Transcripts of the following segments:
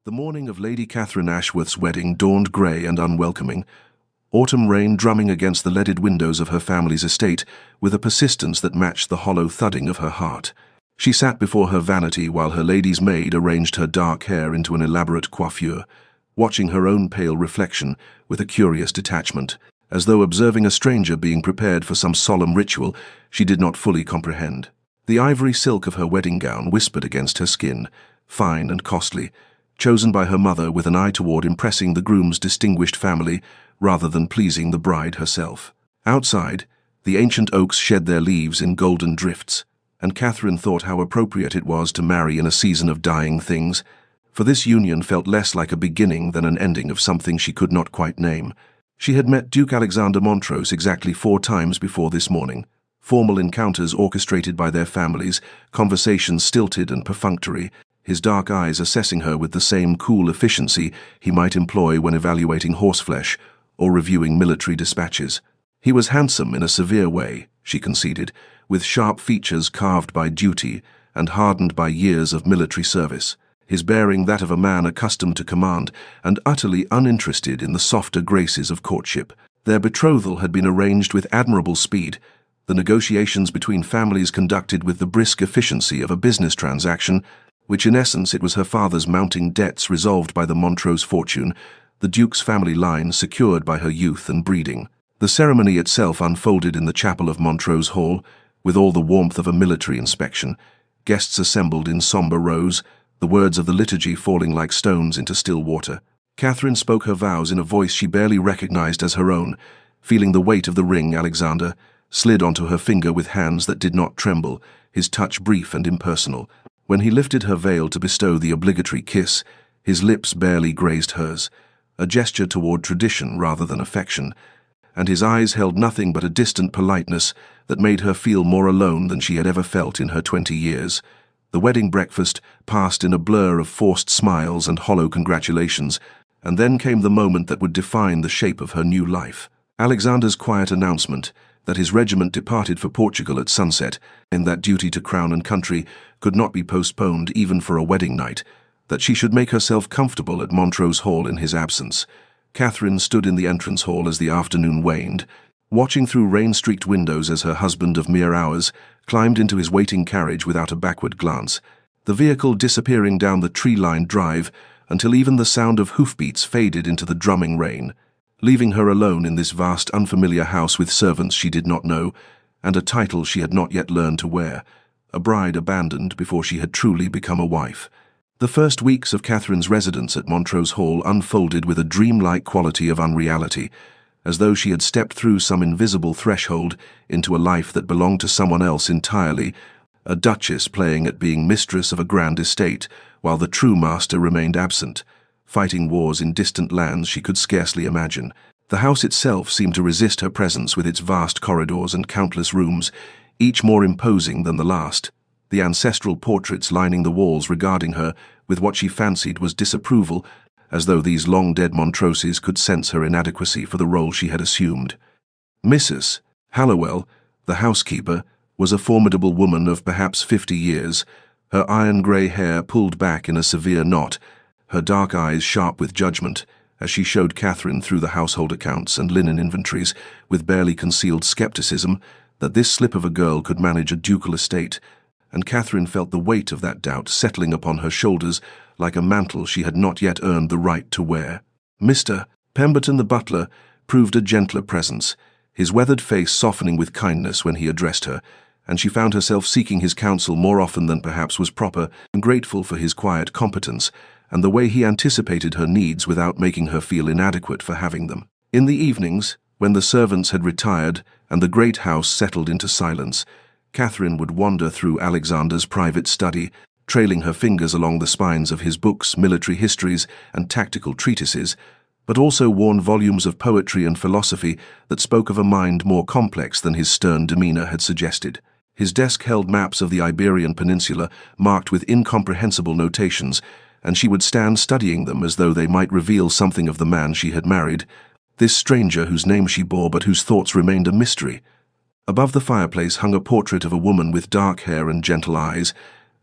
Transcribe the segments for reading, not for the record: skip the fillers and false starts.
The morning of Lady Catherine Ashworth's wedding dawned grey and unwelcoming, autumn rain drumming against the leaded windows of her family's estate with a persistence that matched the hollow thudding of her heart. She sat before her vanity while her lady's maid arranged her dark hair into an elaborate coiffure, watching her own pale reflection with a curious detachment, as though observing a stranger being prepared for some solemn ritual she did not fully comprehend. The ivory silk of her wedding gown whispered against her skin, fine and costly, chosen by her mother with an eye toward impressing the groom's distinguished family rather than pleasing the bride herself. Outside, the ancient oaks shed their leaves in golden drifts, and Catherine thought how appropriate it was to marry in a season of dying things, for this union felt less like a beginning than an ending of something she could not quite name. She had met Duke Alexander Montrose exactly 4 times before this morning, formal encounters orchestrated by their families, conversations stilted and perfunctory, his dark eyes assessing her with the same cool efficiency he might employ when evaluating horseflesh or reviewing military dispatches. He was handsome in a severe way, she conceded, with sharp features carved by duty and hardened by years of military service, his bearing that of a man accustomed to command and utterly uninterested in the softer graces of courtship. Their betrothal had been arranged with admirable speed, the negotiations between families conducted with the brisk efficiency of a business transaction, which in essence it was her father's mounting debts resolved by the Montrose fortune, the Duke's family line secured by her youth and breeding. The ceremony itself unfolded in the chapel of Montrose Hall, with all the warmth of a military inspection. Guests assembled in sombre rows, the words of the liturgy falling like stones into still water. Catherine spoke her vows in a voice she barely recognized as her own, feeling the weight of the ring Alexander slid onto her finger with hands that did not tremble, his touch brief and impersonal. When he lifted her veil to bestow the obligatory kiss, his lips barely grazed hers, a gesture toward tradition rather than affection, and his eyes held nothing but a distant politeness that made her feel more alone than she had ever felt in her 20 years. The wedding breakfast passed in a blur of forced smiles and hollow congratulations, and then came the moment that would define the shape of her new life. Alexander's quiet announcement that his regiment departed for Portugal at sunset, and that duty to crown and country could not be postponed even for a wedding night, that she should make herself comfortable at Montrose Hall in his absence. Catherine stood in the entrance hall as the afternoon waned, watching through rain-streaked windows as her husband of mere hours climbed into his waiting carriage without a backward glance, the vehicle disappearing down the tree-lined drive until even the sound of hoofbeats faded into the drumming rain, leaving her alone in this vast unfamiliar house with servants she did not know and a title she had not yet learned to wear, a bride abandoned before she had truly become a wife. The first weeks of Catherine's residence at Montrose Hall unfolded with a dreamlike quality of unreality, as though she had stepped through some invisible threshold into a life that belonged to someone else entirely, a duchess playing at being mistress of a grand estate while the true master remained absent, fighting wars in distant lands she could scarcely imagine. The house itself seemed to resist her presence with its vast corridors and countless rooms, each more imposing than the last, the ancestral portraits lining the walls regarding her with what she fancied was disapproval, as though these long-dead Montroses could sense her inadequacy for the role she had assumed. Mrs. Hallowell, the housekeeper, was a formidable woman of perhaps 50 years, her iron-grey hair pulled back in a severe knot, her dark eyes sharp with judgment, as she showed Catherine through the household accounts and linen inventories with barely concealed skepticism that this slip of a girl could manage a ducal estate, and Catherine felt the weight of that doubt settling upon her shoulders like a mantle she had not yet earned the right to wear. Mr. Pemberton the butler proved a gentler presence, his weathered face softening with kindness when he addressed her, and she found herself seeking his counsel more often than perhaps was proper, and grateful for his quiet competence and the way he anticipated her needs without making her feel inadequate for having them. In the evenings, when the servants had retired and the great house settled into silence, Catherine would wander through Alexander's private study, trailing her fingers along the spines of his books, military histories, and tactical treatises, but also worn volumes of poetry and philosophy that spoke of a mind more complex than his stern demeanor had suggested. His desk held maps of the Iberian Peninsula marked with incomprehensible notations, and she would stand studying them as though they might reveal something of the man she had married, this stranger whose name she bore but whose thoughts remained a mystery. Above the fireplace hung a portrait of a woman with dark hair and gentle eyes,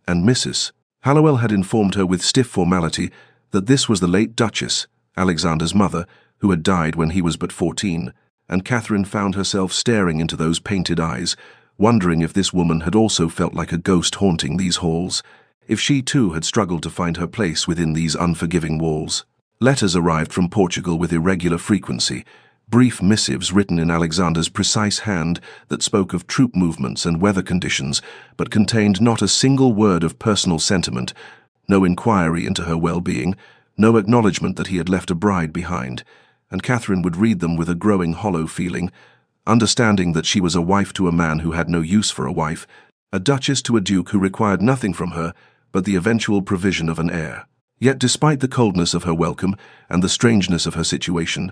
and Mrs. Hallowell had informed her with stiff formality that this was the late Duchess, Alexander's mother, who had died when he was but 14, and Catherine found herself staring into those painted eyes, wondering if this woman had also felt like a ghost haunting these halls, if she too had struggled to find her place within these unforgiving walls. Letters arrived from Portugal with irregular frequency, brief missives written in Alexander's precise hand that spoke of troop movements and weather conditions, but contained not a single word of personal sentiment, no inquiry into her well-being, no acknowledgement that he had left a bride behind, and Catherine would read them with a growing hollow feeling, understanding that she was a wife to a man who had no use for a wife, a duchess to a duke who required nothing from her but the eventual provision of an heir. Yet despite the coldness of her welcome and the strangeness of her situation,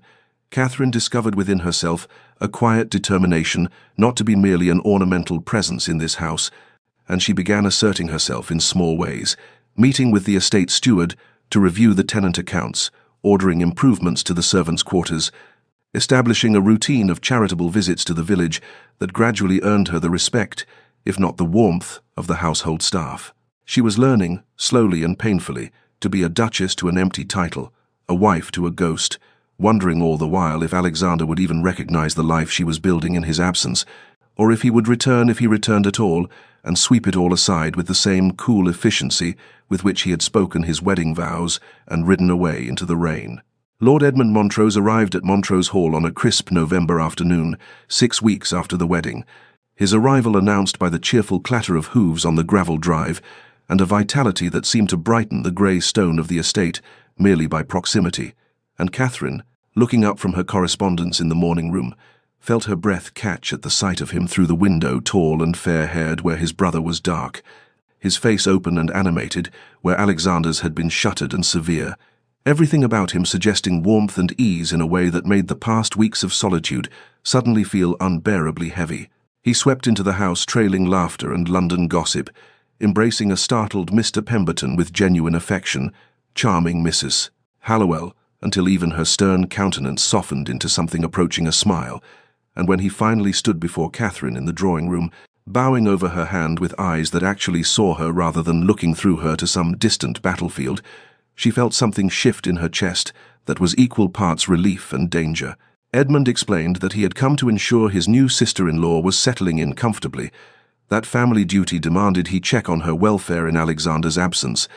Catherine discovered within herself a quiet determination not to be merely an ornamental presence in this house, and she began asserting herself in small ways, meeting with the estate steward to review the tenant accounts, ordering improvements to the servants' quarters, establishing a routine of charitable visits to the village that gradually earned her the respect, if not the warmth, of the household staff. She was learning, slowly and painfully, to be a duchess to an empty title, a wife to a ghost, wondering all the while if Alexander would even recognize the life she was building in his absence, or if he would return if he returned at all, and sweep it all aside with the same cool efficiency with which he had spoken his wedding vows and ridden away into the rain. Lord Edmund Montrose arrived at Montrose Hall on a crisp November afternoon, 6 weeks after the wedding, his arrival announced by the cheerful clatter of hooves on the gravel drive and a vitality that seemed to brighten the grey stone of the estate merely by proximity, and Catherine, looking up from her correspondence in the morning room, felt her breath catch at the sight of him through the window, tall and fair-haired where his brother was dark, his face open and animated where Alexander's had been shuttered and severe, everything about him suggesting warmth and ease in a way that made the past weeks of solitude suddenly feel unbearably heavy. He swept into the house trailing laughter and London gossip, embracing a startled Mr. Pemberton with genuine affection, charming Mrs. Hallowell, until even her stern countenance softened into something approaching a smile, and when he finally stood before Catherine in the drawing-room, bowing over her hand with eyes that actually saw her rather than looking through her to some distant battlefield, she felt something shift in her chest that was equal parts relief and danger. Edmund explained that he had come to ensure his new sister-in-law was settling in comfortably. That family duty demanded he check on her welfare in Alexander's absence,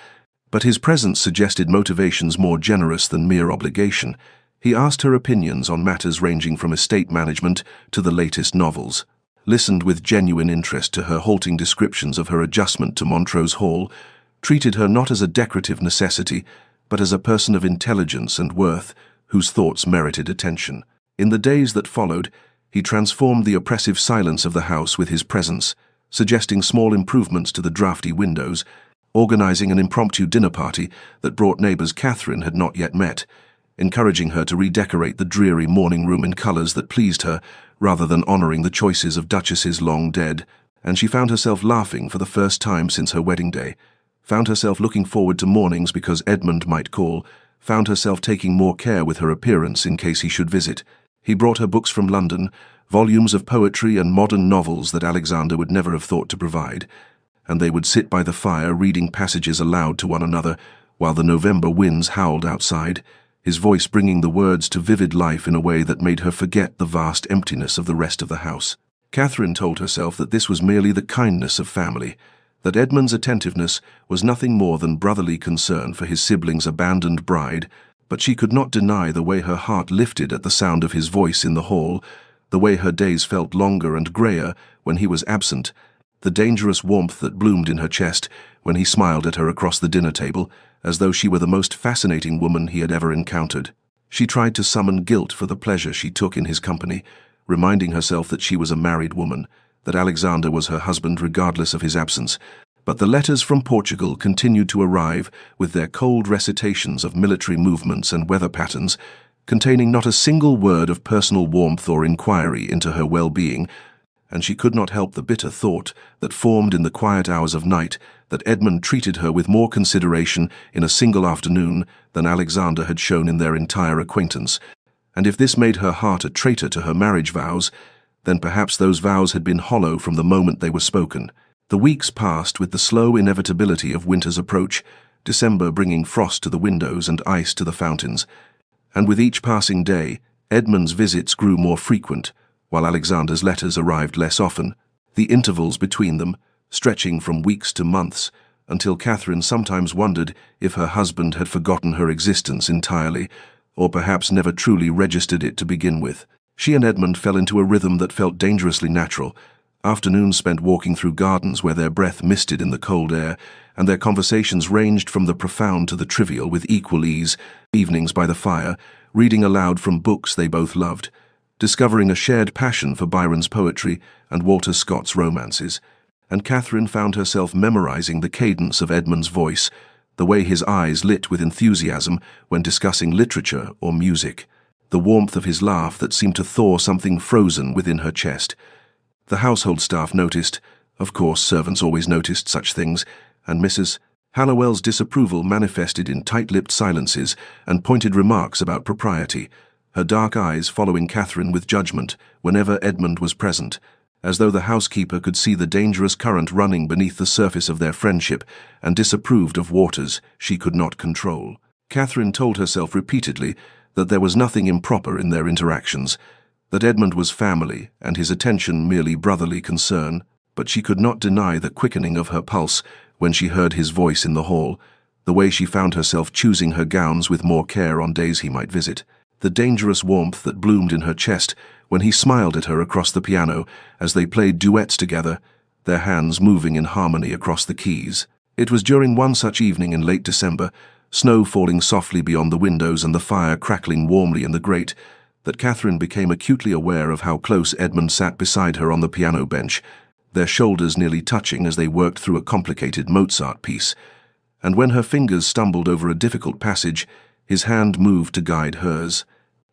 but his presence suggested motivations more generous than mere obligation. He asked her opinions on matters ranging from estate management to the latest novels, listened with genuine interest to her halting descriptions of her adjustment to Montrose Hall, treated her not as a decorative necessity, but as a person of intelligence and worth whose thoughts merited attention. In the days that followed, he transformed the oppressive silence of the house with his presence, suggesting small improvements to the drafty windows, organizing an impromptu dinner party that brought neighbors Catherine had not yet met, encouraging her to redecorate the dreary morning room in colors that pleased her, rather than honoring the choices of duchesses long dead, and she found herself laughing for the first time since her wedding day, found herself looking forward to mornings because Edmund might call, found herself taking more care with her appearance in case he should visit. He brought her books from London, volumes of poetry and modern novels that Alexander would never have thought to provide, and they would sit by the fire reading passages aloud to one another while the November winds howled outside, his voice bringing the words to vivid life in a way that made her forget the vast emptiness of the rest of the house. Catherine told herself that this was merely the kindness of family, that Edmund's attentiveness was nothing more than brotherly concern for his sibling's abandoned bride, but she could not deny the way her heart lifted at the sound of his voice in the hall, the way her days felt longer and grayer when he was absent, the dangerous warmth that bloomed in her chest when he smiled at her across the dinner table, as though she were the most fascinating woman he had ever encountered. She tried to summon guilt for the pleasure she took in his company, reminding herself that she was a married woman, that Alexander was her husband regardless of his absence. But the letters from Portugal continued to arrive with their cold recitations of military movements and weather patterns, containing not a single word of personal warmth or inquiry into her well-being, and she could not help the bitter thought that formed in the quiet hours of night that Edmund treated her with more consideration in a single afternoon than Alexander had shown in their entire acquaintance, and if this made her heart a traitor to her marriage vows, then perhaps those vows had been hollow from the moment they were spoken. The weeks passed with the slow inevitability of winter's approach, December bringing frost to the windows and ice to the fountains, and with each passing day, Edmund's visits grew more frequent, while Alexander's letters arrived less often, the intervals between them stretching from weeks to months, until Catherine sometimes wondered if her husband had forgotten her existence entirely, or perhaps never truly registered it to begin with. She and Edmund fell into a rhythm that felt dangerously natural, afternoons spent walking through gardens where their breath misted in the cold air, and their conversations ranged from the profound to the trivial with equal ease, evenings by the fire, reading aloud from books they both loved, discovering a shared passion for Byron's poetry and Walter Scott's romances, and Catherine found herself memorizing the cadence of Edmund's voice, the way his eyes lit with enthusiasm when discussing literature or music, the warmth of his laugh that seemed to thaw something frozen within her chest. The household staff noticed, of course servants always noticed such things, and Mrs. Hallowell's disapproval manifested in tight-lipped silences and pointed remarks about propriety, her dark eyes following Catherine with judgment whenever Edmund was present, as though the housekeeper could see the dangerous current running beneath the surface of their friendship and disapproved of waters she could not control. Catherine told herself repeatedly that there was nothing improper in their interactions, that Edmund was family and his attention merely brotherly concern, but she could not deny the quickening of her pulse when she heard his voice in the hall, the way she found herself choosing her gowns with more care on days he might visit, the dangerous warmth that bloomed in her chest when he smiled at her across the piano as they played duets together, their hands moving in harmony across the keys. It was during one such evening in late December, snow falling softly beyond the windows and the fire crackling warmly in the grate, that Catherine became acutely aware of how close Edmund sat beside her on the piano bench, their shoulders nearly touching as they worked through a complicated Mozart piece, and when her fingers stumbled over a difficult passage, his hand moved to guide hers,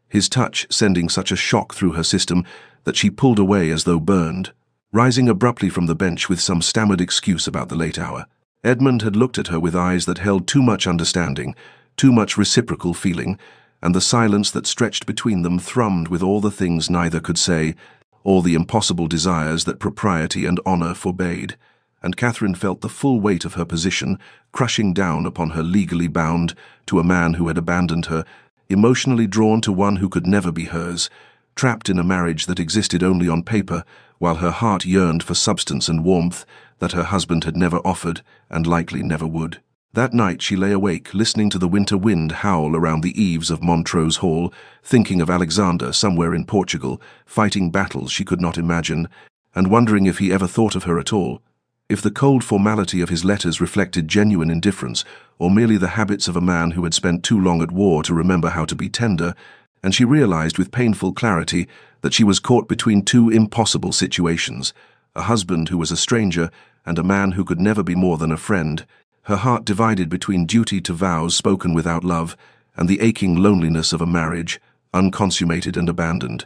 his touch sending such a shock through her system that she pulled away as though burned, rising abruptly from the bench with some stammered excuse about the late hour. Edmund had looked at her with eyes that held too much understanding, too much reciprocal feeling, and the silence that stretched between them thrummed with all the things neither could say, all the impossible desires that propriety and honor forbade, and Catherine felt the full weight of her position crushing down upon her legally bound to a man who had abandoned her, emotionally drawn to one who could never be hers, trapped in a marriage that existed only on paper, while her heart yearned for substance and warmth that her husband had never offered and likely never would. That night she lay awake, listening to the winter wind howl around the eaves of Montrose Hall, thinking of Alexander somewhere in Portugal, fighting battles she could not imagine, and wondering if he ever thought of her at all, if the cold formality of his letters reflected genuine indifference, or merely the habits of a man who had spent too long at war to remember how to be tender, and she realized with painful clarity that she was caught between two impossible situations, a husband who was a stranger and a man who could never be more than a friend, her heart divided between duty to vows spoken without love and the aching loneliness of a marriage, unconsummated and abandoned.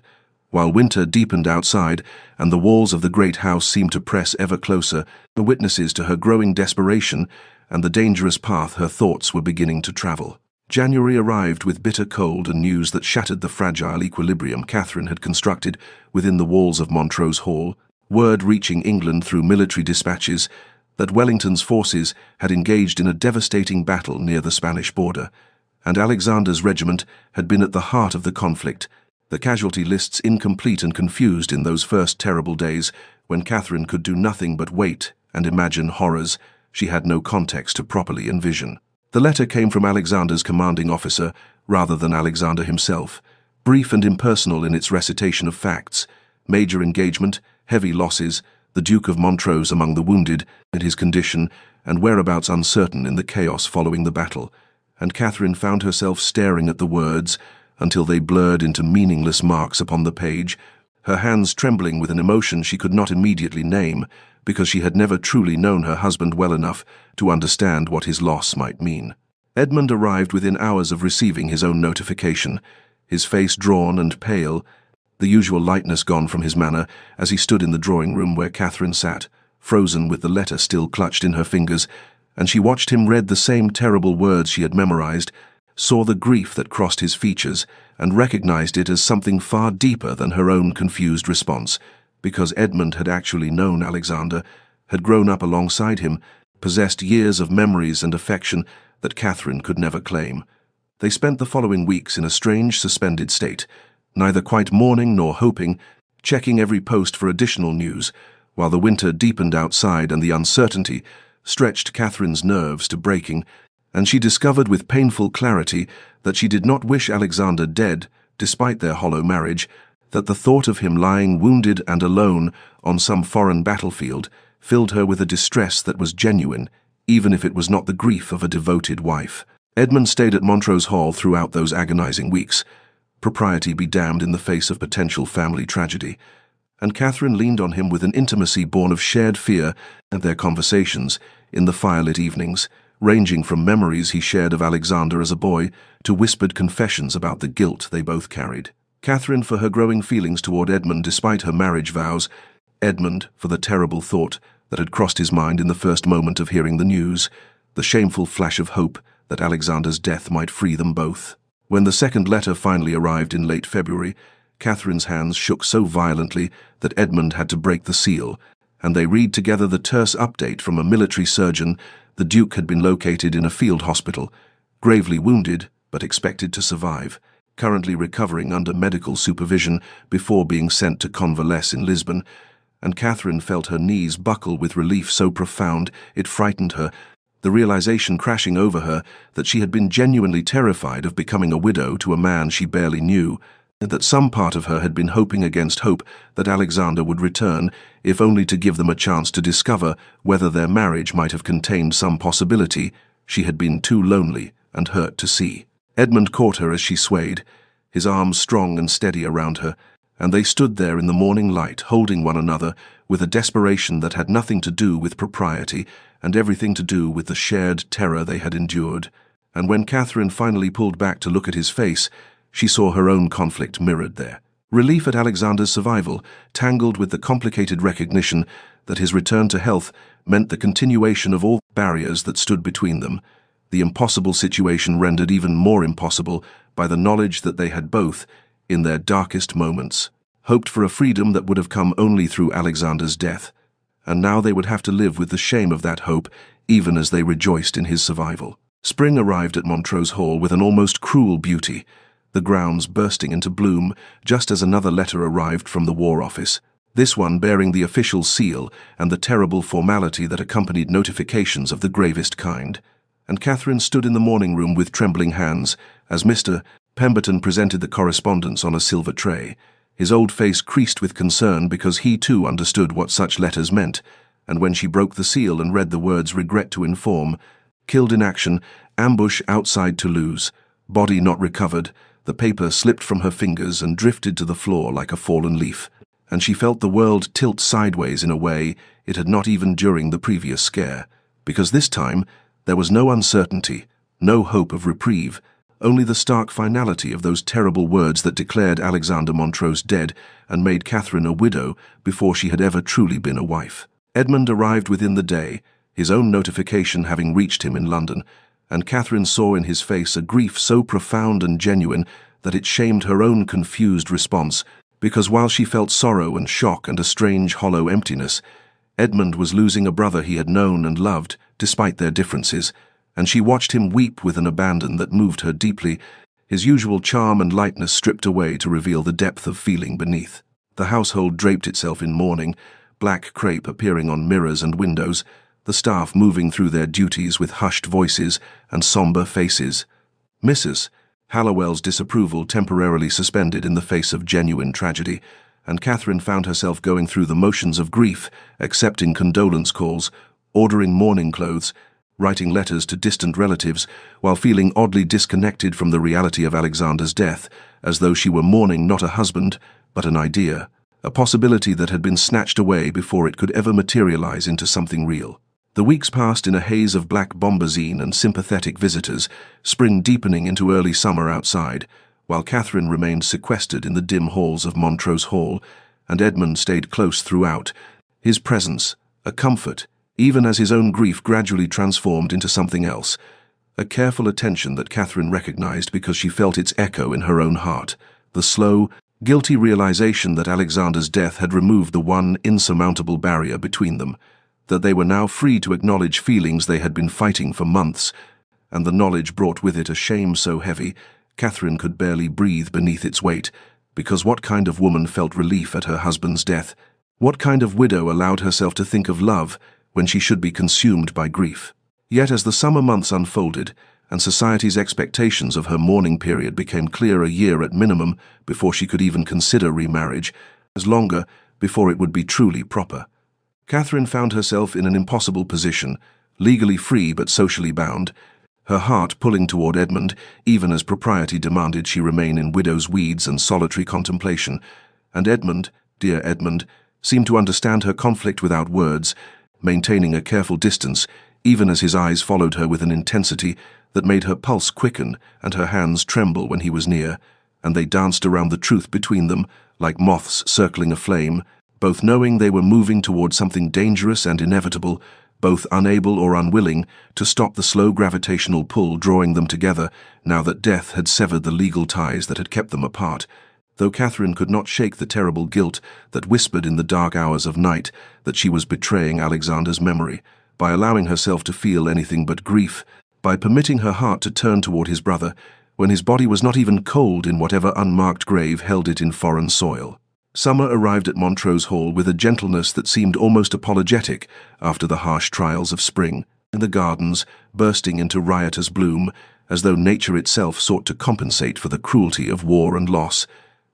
While winter deepened outside and the walls of the great house seemed to press ever closer, the witnesses to her growing desperation and the dangerous path her thoughts were beginning to travel. January arrived with bitter cold and news that shattered the fragile equilibrium Catherine had constructed within the walls of Montrose Hall, word reaching England through military dispatches that Wellington's forces had engaged in a devastating battle near the Spanish border, and Alexander's regiment had been at the heart of the conflict, the casualty lists incomplete and confused in those first terrible days when Catherine could do nothing but wait and imagine horrors she had no context to properly envision. The letter came from Alexander's commanding officer rather than Alexander himself, brief and impersonal in its recitation of facts: major engagement, heavy losses, the Duke of Montrose among the wounded, and his condition and whereabouts uncertain in the chaos following the battle, and Catherine found herself staring at the words until they blurred into meaningless marks upon the page, her hands trembling with an emotion she could not immediately name, because she had never truly known her husband well enough to understand what his loss might mean. Edmund arrived within hours of receiving his own notification, his face drawn and pale, the usual lightness gone from his manner as he stood in the drawing-room where Catherine sat, frozen with the letter still clutched in her fingers, and she watched him read the same terrible words she had memorized, saw the grief that crossed his features, and recognized it as something far deeper than her own confused response, because Edmund had actually known Alexander, had grown up alongside him, possessed years of memories and affection that Catherine could never claim. They spent the following weeks in a strange, suspended state, neither quite mourning nor hoping, checking every post for additional news, while the winter deepened outside and the uncertainty stretched Catherine's nerves to breaking, and she discovered with painful clarity that she did not wish Alexander dead, despite their hollow marriage, that the thought of him lying wounded and alone on some foreign battlefield filled her with a distress that was genuine, even if it was not the grief of a devoted wife. Edmund stayed at Montrose Hall throughout those agonizing weeks, propriety be damned in the face of potential family tragedy, and Catherine leaned on him with an intimacy born of shared fear and their conversations in the firelit evenings, ranging from memories he shared of Alexander as a boy to whispered confessions about the guilt they both carried. Catherine for her growing feelings toward Edmund despite her marriage vows, Edmund for the terrible thought that had crossed his mind in the first moment of hearing the news, the shameful flash of hope that Alexander's death might free them both. When the second letter finally arrived in late February, Catherine's hands shook so violently that Edmund had to break the seal, and they read together the terse update from a military surgeon. The Duke had been located in a field hospital, gravely wounded but expected to survive, currently recovering under medical supervision before being sent to convalesce in Lisbon, and Catherine felt her knees buckle with relief so profound it frightened her, the realization crashing over her that she had been genuinely terrified of becoming a widow to a man she barely knew, and that some part of her had been hoping against hope that Alexander would return, if only to give them a chance to discover whether their marriage might have contained some possibility she had been too lonely and hurt to see. Edmund caught her as she swayed, his arms strong and steady around her, and they stood there in the morning light, holding one another with a desperation that had nothing to do with propriety and everything to do with the shared terror they had endured. And when Catherine finally pulled back to look at his face, she saw her own conflict mirrored there. Relief at Alexander's survival, tangled with the complicated recognition that his return to health meant the continuation of all barriers that stood between them, the impossible situation rendered even more impossible by the knowledge that they had both, in their darkest moments, hoped for a freedom that would have come only through Alexander's death, and now they would have to live with the shame of that hope even as they rejoiced in his survival. Spring arrived at Montrose Hall with an almost cruel beauty, the grounds bursting into bloom just as another letter arrived from the War Office, this one bearing the official seal and the terrible formality that accompanied notifications of the gravest kind. And Catherine stood in the morning room with trembling hands as Mr. Pemberton presented the correspondence on a silver tray, his old face creased with concern because he too understood what such letters meant, and when she broke the seal and read the words "regret to inform," "killed in action, ambush outside Toulouse, body not recovered," the paper slipped from her fingers and drifted to the floor like a fallen leaf, and she felt the world tilt sideways in a way it had not even during the previous scare, because this time there was no uncertainty, no hope of reprieve, only the stark finality of those terrible words that declared Alexander Montrose dead and made Catherine a widow before she had ever truly been a wife. Edmund arrived within the day, his own notification having reached him in London, and Catherine saw in his face a grief so profound and genuine that it shamed her own confused response, because while she felt sorrow and shock and a strange hollow emptiness, Edmund was losing a brother he had known and loved, despite their differences, and she watched him weep with an abandon that moved her deeply, his usual charm and lightness stripped away to reveal the depth of feeling beneath. The household draped itself in mourning, black crape appearing on mirrors and windows, the staff moving through their duties with hushed voices and somber faces. Mrs. Hallowell's disapproval temporarily suspended in the face of genuine tragedy, and Catherine found herself going through the motions of grief, accepting condolence calls, ordering mourning clothes, writing letters to distant relatives, while feeling oddly disconnected from the reality of Alexander's death, as though she were mourning not a husband, but an idea, a possibility that had been snatched away before it could ever materialize into something real. The weeks passed in a haze of black bombazine and sympathetic visitors, spring deepening into early summer outside, while Catherine remained sequestered in the dim halls of Montrose Hall, and Edmund stayed close throughout, his presence a comfort, even as his own grief gradually transformed into something else, a careful attention that Catherine recognized because she felt its echo in her own heart, the slow, guilty realization that Alexander's death had removed the one insurmountable barrier between them, that they were now free to acknowledge feelings they had been fighting for months, and the knowledge brought with it a shame so heavy, Catherine could barely breathe beneath its weight, because what kind of woman felt relief at her husband's death? What kind of widow allowed herself to think of love when she should be consumed by grief? Yet as the summer months unfolded, and society's expectations of her mourning period became clear a year at minimum before she could even consider remarriage, as longer before it would be truly proper, Catherine found herself in an impossible position, legally free but socially bound, her heart pulling toward Edmund, even as propriety demanded she remain in widow's weeds and solitary contemplation. And Edmund, dear Edmund, seemed to understand her conflict without words, maintaining a careful distance, even as his eyes followed her with an intensity that made her pulse quicken and her hands tremble when he was near, and they danced around the truth between them, like moths circling a flame, both knowing they were moving toward something dangerous and inevitable, both unable or unwilling to stop the slow gravitational pull drawing them together now that death had severed the legal ties that had kept them apart, though Catherine could not shake the terrible guilt that whispered in the dark hours of night that she was betraying Alexander's memory, by allowing herself to feel anything but grief, by permitting her heart to turn toward his brother, when his body was not even cold in whatever unmarked grave held it in foreign soil. Summer arrived at Montrose Hall with a gentleness that seemed almost apologetic after the harsh trials of spring, and the gardens bursting into riotous bloom, as though nature itself sought to compensate for the cruelty of war and loss.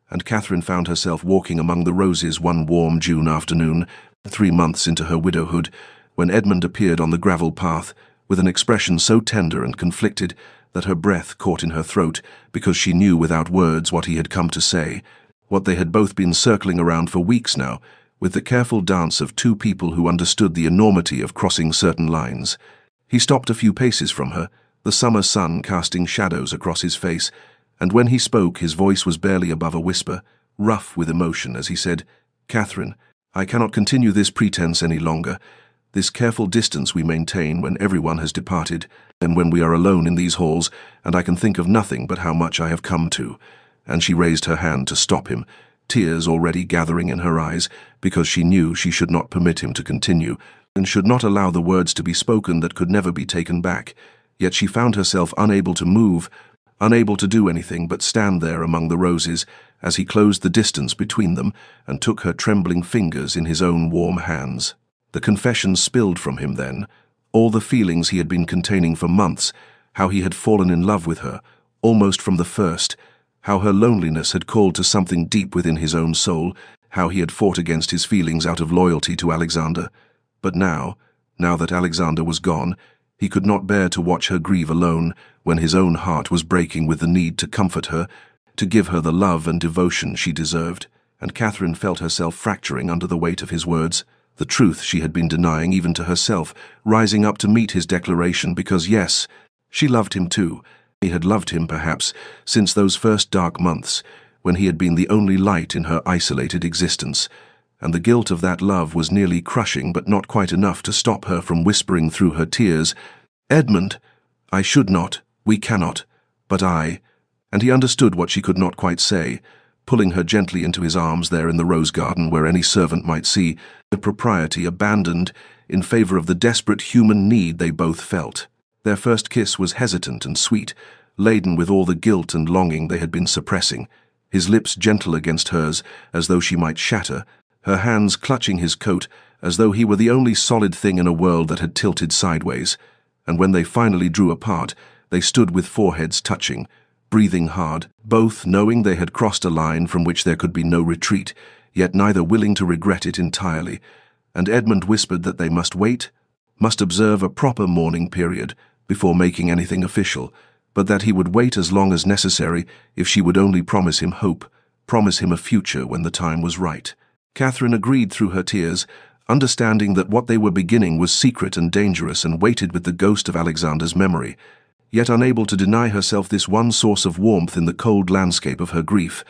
And Catherine found herself walking among the roses one warm June afternoon, 3 months into her widowhood, when Edmund appeared on the gravel path, with an expression so tender and conflicted that her breath caught in her throat because she knew without words what he had come to say, what they had both been circling around for weeks now, with the careful dance of two people who understood the enormity of crossing certain lines. He stopped a few paces from her, the summer sun casting shadows across his face, and when he spoke his voice was barely above a whisper, rough with emotion as he said, "Catherine, I cannot continue this pretense any longer. This careful distance we maintain when everyone has departed, and when we are alone in these halls, and I can think of nothing but how much I have come to." And she raised her hand to stop him, tears already gathering in her eyes, because she knew she should not permit him to continue, and should not allow the words to be spoken that could never be taken back. Yet she found herself unable to move, unable to do anything but stand there among the roses, as he closed the distance between them and took her trembling fingers in his own warm hands. The confession spilled from him then, all the feelings he had been containing for months, how he had fallen in love with her, almost from the first, how her loneliness had called to something deep within his own soul, how he had fought against his feelings out of loyalty to Alexander. But now that Alexander was gone, he could not bear to watch her grieve alone when his own heart was breaking with the need to comfort her, to give her the love and devotion she deserved. And Catherine felt herself fracturing under the weight of his words, the truth she had been denying even to herself, rising up to meet his declaration because, yes, she loved him too. He had loved him, perhaps, since those first dark months, when he had been the only light in her isolated existence, and the guilt of that love was nearly crushing but not quite enough to stop her from whispering through her tears, "Edmund, I should not, we cannot, but I," and he understood what she could not quite say, pulling her gently into his arms there in the rose garden where any servant might see, the propriety abandoned in favor of the desperate human need they both felt. Their first kiss was hesitant and sweet, laden with all the guilt and longing they had been suppressing, his lips gentle against hers as though she might shatter, her hands clutching his coat as though he were the only solid thing in a world that had tilted sideways. And when they finally drew apart, they stood with foreheads touching, breathing hard, both knowing they had crossed a line from which there could be no retreat, yet neither willing to regret it entirely. And Edmund whispered that they must wait, must observe a proper mourning period, before making anything official, but that he would wait as long as necessary if she would only promise him hope, promise him a future when the time was right. Catherine agreed through her tears, understanding that what they were beginning was secret and dangerous and weighted with the ghost of Alexander's memory, yet unable to deny herself this one source of warmth in the cold landscape of her grief.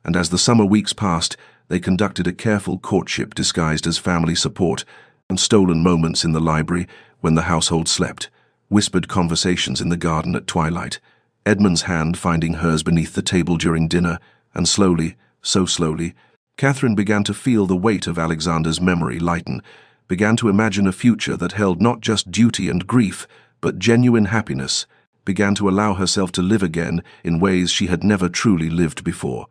And as the summer weeks passed, they conducted a careful courtship disguised as family support, and stolen moments in the library when the household slept, whispered conversations in the garden at twilight, Edmund's hand finding hers beneath the table during dinner, and slowly, so slowly, Catherine began to feel the weight of Alexander's memory lighten, began to imagine a future that held not just duty and grief, but genuine happiness, began to allow herself to live again in ways she had never truly lived before.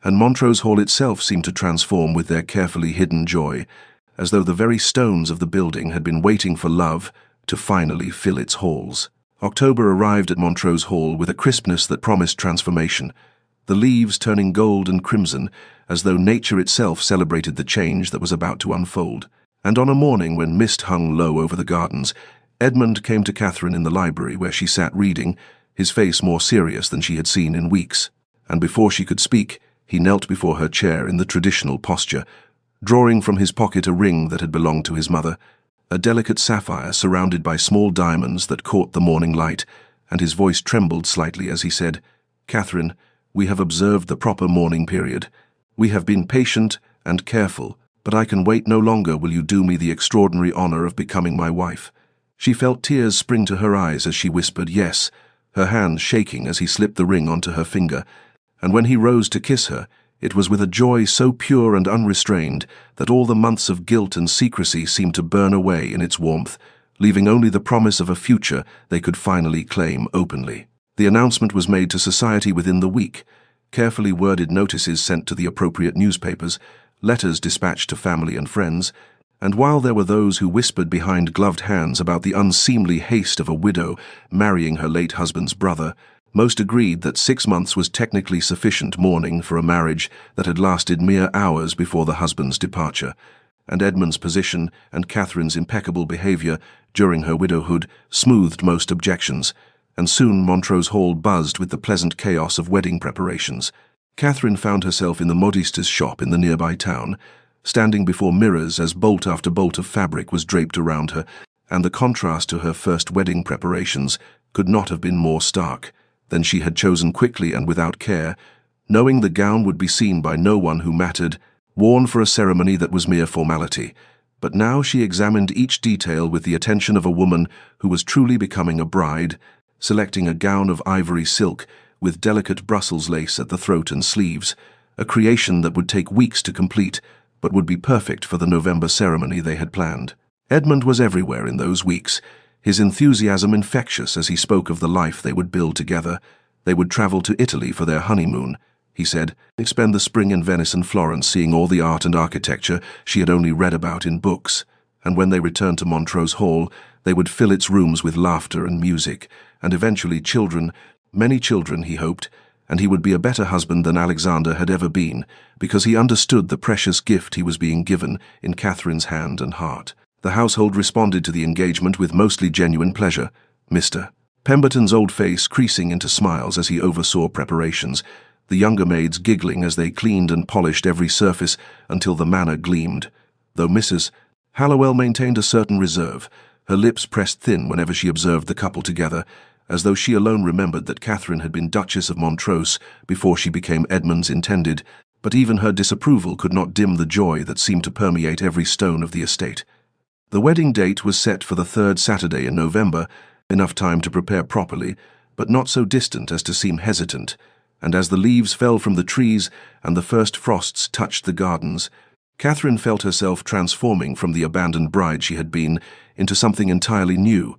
And Montrose Hall itself seemed to transform with their carefully hidden joy, as though the very stones of the building had been waiting for love to finally fill its halls. October arrived at Montrose Hall with a crispness that promised transformation, the leaves turning gold and crimson as though nature itself celebrated the change that was about to unfold. And on a morning when mist hung low over the gardens, Edmund came to Catherine in the library where she sat reading, his face more serious than she had seen in weeks. And before she could speak, he knelt before her chair in the traditional posture, drawing from his pocket a ring that had belonged to his mother, a delicate sapphire surrounded by small diamonds that caught the morning light, and his voice trembled slightly as he said, "Catherine, we have observed the proper mourning period. We have been patient and careful, but I can wait no longer. Will you do me the extraordinary honor of becoming my wife?" She felt tears spring to her eyes as she whispered yes, her hand shaking as he slipped the ring onto her finger, and when he rose to kiss her, it was with a joy so pure and unrestrained that all the months of guilt and secrecy seemed to burn away in its warmth, leaving only the promise of a future they could finally claim openly. The announcement was made to society within the week, carefully worded notices sent to the appropriate newspapers, letters dispatched to family and friends, and while there were those who whispered behind gloved hands about the unseemly haste of a widow marrying her late husband's brother, most agreed that 6 months was technically sufficient mourning for a marriage that had lasted mere hours before the husband's departure, and Edmund's position and Catherine's impeccable behavior during her widowhood smoothed most objections, and soon Montrose Hall buzzed with the pleasant chaos of wedding preparations. Catherine found herself in the modiste's shop in the nearby town, standing before mirrors as bolt after bolt of fabric was draped around her, and the contrast to her first wedding preparations could not have been more stark. Then she had chosen quickly and without care, knowing the gown would be seen by no one who mattered, worn for a ceremony that was mere formality. But now she examined each detail with the attention of a woman who was truly becoming a bride, selecting a gown of ivory silk with delicate Brussels lace at the throat and sleeves, a creation that would take weeks to complete, but would be perfect for the November ceremony they had planned. Edmund was everywhere in those weeks, his enthusiasm infectious as he spoke of the life they would build together. They would travel to Italy for their honeymoon, he said, spend the spring in Venice and Florence seeing all the art and architecture she had only read about in books, and when they returned to Montrose Hall, they would fill its rooms with laughter and music, and eventually children, many children, he hoped, and he would be a better husband than Alexander had ever been, because he understood the precious gift he was being given in Catherine's hand and heart. The household responded to the engagement with mostly genuine pleasure, Mr. Pemberton's old face creasing into smiles as he oversaw preparations, the younger maids giggling as they cleaned and polished every surface until the manor gleamed, though Mrs. Hallowell maintained a certain reserve, her lips pressed thin whenever she observed the couple together, as though she alone remembered that Catherine had been Duchess of Montrose before she became Edmund's intended, but even her disapproval could not dim the joy that seemed to permeate every stone of the estate. The wedding date was set for the 3rd Saturday in November, enough time to prepare properly, but not so distant as to seem hesitant, and as the leaves fell from the trees and the first frosts touched the gardens, Catherine felt herself transforming from the abandoned bride she had been into something entirely new,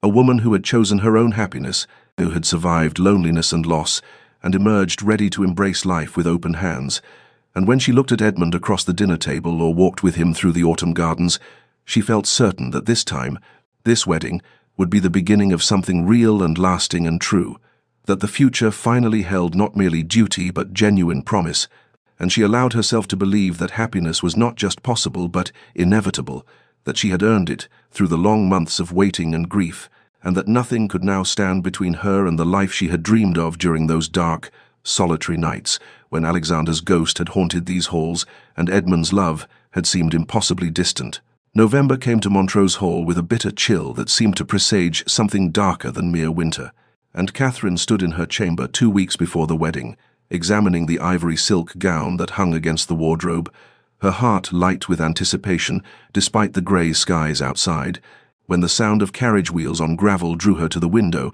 a woman who had chosen her own happiness, who had survived loneliness and loss, and emerged ready to embrace life with open hands. And when she looked at Edmund across the dinner table or walked with him through the autumn gardens, she felt certain that this time, this wedding, would be the beginning of something real and lasting and true, that the future finally held not merely duty but genuine promise, and she allowed herself to believe that happiness was not just possible but inevitable, that she had earned it through the long months of waiting and grief, and that nothing could now stand between her and the life she had dreamed of during those dark, solitary nights when Alexander's ghost had haunted these halls and Edmund's love had seemed impossibly distant. November came to Montrose Hall with a bitter chill that seemed to presage something darker than mere winter, and Catherine stood in her chamber 2 weeks before the wedding, examining the ivory silk gown that hung against the wardrobe, her heart light with anticipation despite the grey skies outside, when the sound of carriage wheels on gravel drew her to the window,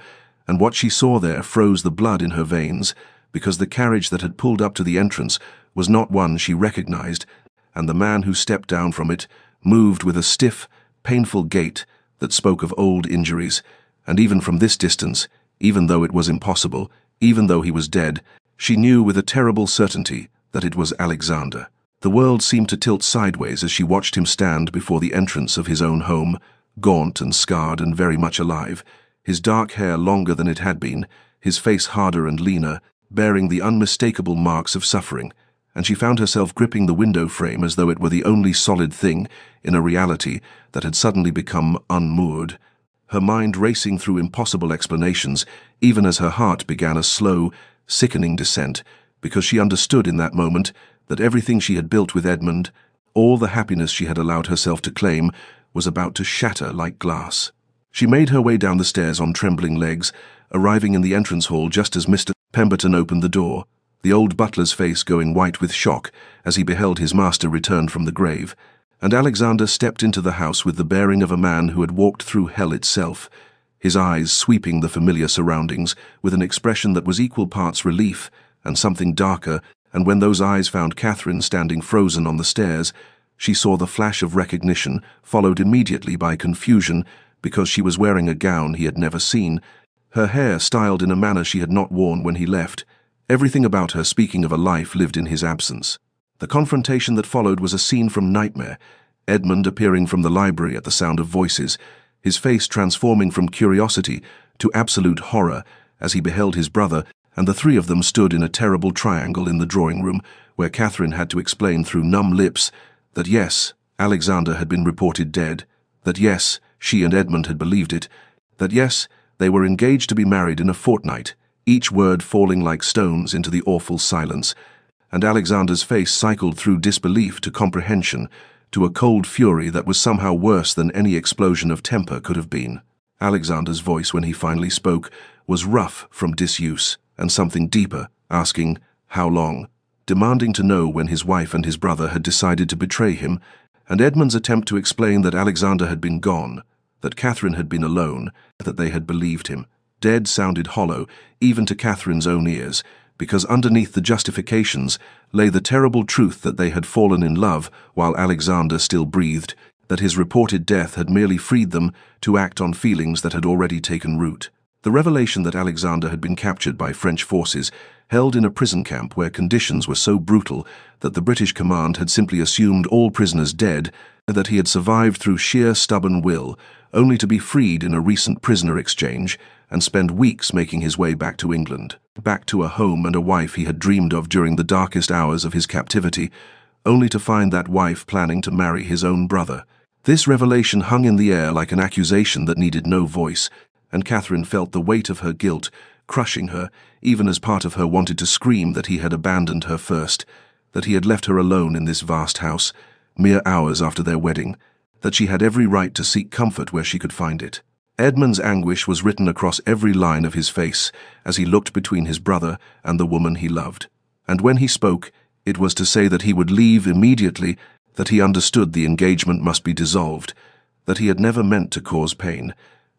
and what she saw there froze the blood in her veins, because the carriage that had pulled up to the entrance was not one she recognized, and the man who stepped down from it moved with a stiff, painful gait that spoke of old injuries, and even from this distance, Even though it was impossible, even though he was dead, she knew with a terrible certainty that it was Alexander. The world seemed to tilt sideways as she watched him stand before the entrance of his own home, gaunt and scarred and very much alive, his dark hair longer than it had been, his face harder and leaner, bearing the unmistakable marks of suffering, and she found herself gripping the window frame as though it were the only solid thing in a reality that had suddenly become unmoored, her mind racing through impossible explanations, even as her heart began a slow, sickening descent, because she understood in that moment that everything she had built with Edmund, all the happiness she had allowed herself to claim, was about to shatter like glass. She made her way down the stairs on trembling legs, arriving in the entrance hall just as Mr. Pemberton opened the door, the old butler's face going white with shock as he beheld his master return from the grave, and Alexander stepped into the house with the bearing of a man who had walked through hell itself, his eyes sweeping the familiar surroundings with an expression that was equal parts relief and something darker, and when those eyes found Catherine standing frozen on the stairs, she saw the flash of recognition, followed immediately by confusion, because she was wearing a gown he had never seen, her hair styled in a manner she had not worn when he left, everything about her speaking of a life lived in his absence. The confrontation that followed was a scene from Nightmare, Edmund appearing from the library at the sound of voices, his face transforming from curiosity to absolute horror as he beheld his brother, and the three of them stood in a terrible triangle in the drawing room, where Catherine had to explain through numb lips that yes, Alexander had been reported dead, that yes, she and Edmund had believed it, that yes, they were engaged to be married in a fortnight, each word falling like stones into the awful silence, and Alexander's face cycled through disbelief to comprehension, to a cold fury that was somehow worse than any explosion of temper could have been. Alexander's voice, when he finally spoke, was rough from disuse, and something deeper, asking, how long, demanding to know when his wife and his brother had decided to betray him, and Edmund's attempt to explain that Alexander had been gone, that Catherine had been alone, that they had believed him. Dead sounded hollow, even to Catherine's own ears, because underneath the justifications lay the terrible truth that they had fallen in love while Alexander still breathed, that his reported death had merely freed them to act on feelings that had already taken root. The revelation that Alexander had been captured by French forces, held in a prison camp where conditions were so brutal that the British command had simply assumed all prisoners dead, and that he had survived through sheer stubborn will, only to be freed in a recent prisoner exchange and spend weeks making his way back to England, back to a home and a wife he had dreamed of during the darkest hours of his captivity, only to find that wife planning to marry his own brother. This revelation hung in the air like an accusation that needed no voice, and Catherine felt the weight of her guilt crushing her, even as part of her wanted to scream that he had abandoned her first, that he had left her alone in this vast house, mere hours after their wedding, that she had every right to seek comfort where she could find it. Edmund's anguish was written across every line of his face as he looked between his brother and the woman he loved. And when he spoke, it was to say that he would leave immediately, that he understood the engagement must be dissolved, that he had never meant to cause pain,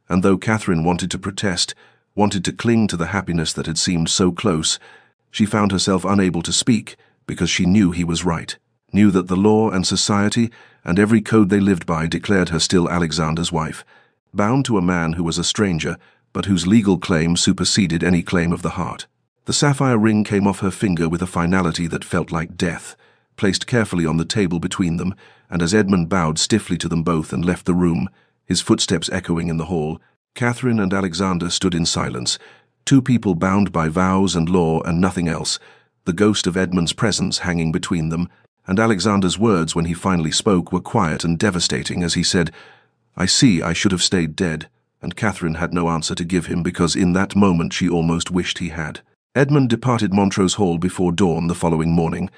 and though Catherine wanted to protest, wanted to cling to the happiness that had seemed so close, she found herself unable to speak because she knew he was right, knew that the law and society and every code they lived by declared her still Alexander's wife, bound to a man who was a stranger, but whose legal claim superseded any claim of the heart. The sapphire ring came off her finger with a finality that felt like death, placed carefully on the table between them, and as Edmund bowed stiffly to them both and left the room, his footsteps echoing in the hall, Catherine and Alexander stood in silence, two people bound by vows and law and nothing else, the ghost of Edmund's presence hanging between them, and Alexander's words when he finally spoke were quiet and devastating as he said, "I see I should have stayed dead," and Catherine had no answer to give him because in that moment she almost wished he had. Edmund departed Montrose Hall before dawn the following morning,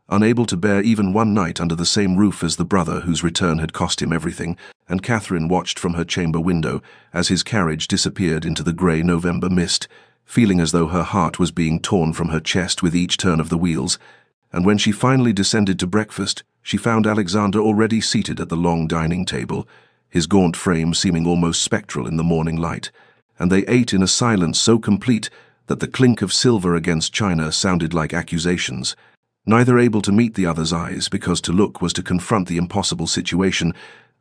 unable to bear even one night under the same roof as the brother whose return had cost him everything, and Catherine watched from her chamber window as his carriage disappeared into the grey November mist, feeling as though her heart was being torn from her chest with each turn of the wheels, and when she finally descended to breakfast, she found Alexander already seated at the long dining table, his gaunt frame seeming almost spectral in the morning light, and they ate in a silence so complete that the clink of silver against china sounded like accusations, neither able to meet the other's eyes because to look was to confront the impossible situation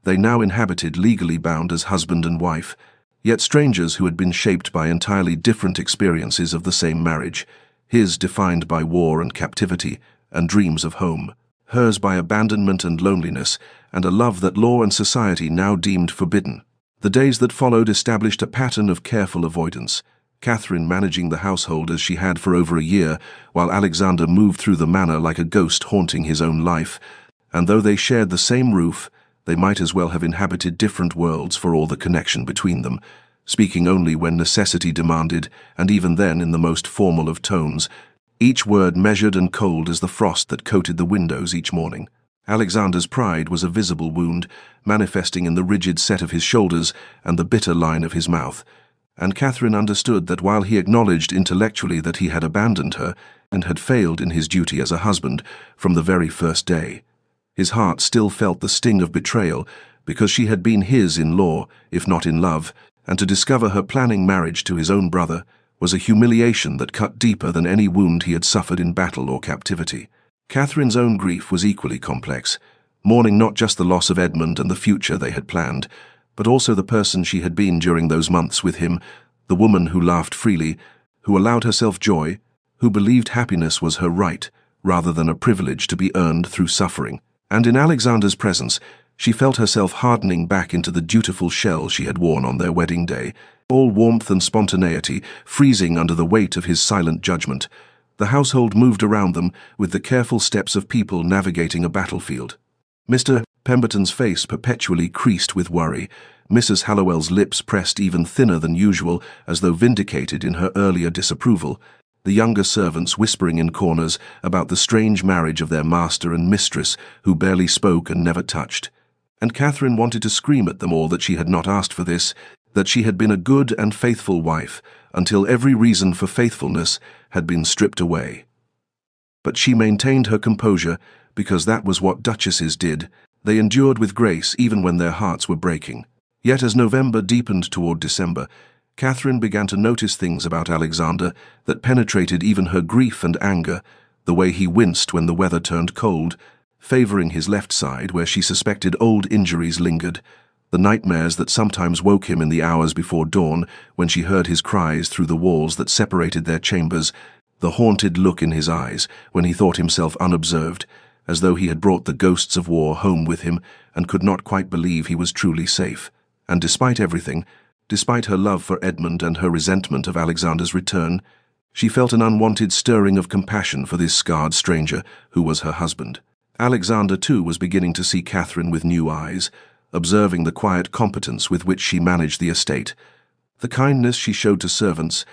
they now inhabited legally bound as husband and wife, yet strangers who had been shaped by entirely different experiences of the same marriage, his defined by war and captivity and dreams of home, hers by abandonment and loneliness, and a love that law and society now deemed forbidden. The days that followed established a pattern of careful avoidance, Catherine managing the household as she had for over a year, while Alexander moved through the manor like a ghost haunting his own life, and though they shared the same roof, they might as well have inhabited different worlds for all the connection between them, speaking only when necessity demanded, and even then in the most formal of tones, each word measured and cold as the frost that coated the windows each morning. Alexander's pride was a visible wound, manifesting in the rigid set of his shoulders and the bitter line of his mouth, and Catherine understood that while he acknowledged intellectually that he had abandoned her and had failed in his duty as a husband from the very first day, his heart still felt the sting of betrayal because she had been his in law, if not in love, and to discover her planning marriage to his own brother was a humiliation that cut deeper than any wound he had suffered in battle or captivity. Catherine's own grief was equally complex, mourning not just the loss of Edmund and the future they had planned, but also the person she had been during those months with him, the woman who laughed freely, who allowed herself joy, who believed happiness was her right, rather than a privilege to be earned through suffering. And in Alexander's presence, she felt herself hardening back into the dutiful shell she had worn on their wedding day, all warmth and spontaneity, freezing under the weight of his silent judgment. The household moved around them with the careful steps of people navigating a battlefield. Mr. Pemberton's face perpetually creased with worry, Mrs. Hallowell's lips pressed even thinner than usual as though vindicated in her earlier disapproval, the younger servants whispering in corners about the strange marriage of their master and mistress who barely spoke and never touched. And Catherine wanted to scream at them all that she had not asked for this, that she had been a good and faithful wife until every reason for faithfulness had been stripped away. But she maintained her composure because that was what duchesses did. They endured with grace even when their hearts were breaking. Yet as November deepened toward December, Catherine began to notice things about Alexander that penetrated even her grief and anger, the way he winced when the weather turned cold, favoring his left side where she suspected old injuries lingered, the nightmares that sometimes woke him in the hours before dawn when she heard his cries through the walls that separated their chambers, the haunted look in his eyes when he thought himself unobserved, as though he had brought the ghosts of war home with him and could not quite believe he was truly safe. And despite everything, despite her love for Edmund and her resentment of Alexander's return, she felt an unwanted stirring of compassion for this scarred stranger who was her husband. Alexander, too, was beginning to see Catherine with new eyes, observing the quiet competence with which she managed the estate, the kindness she showed to servants,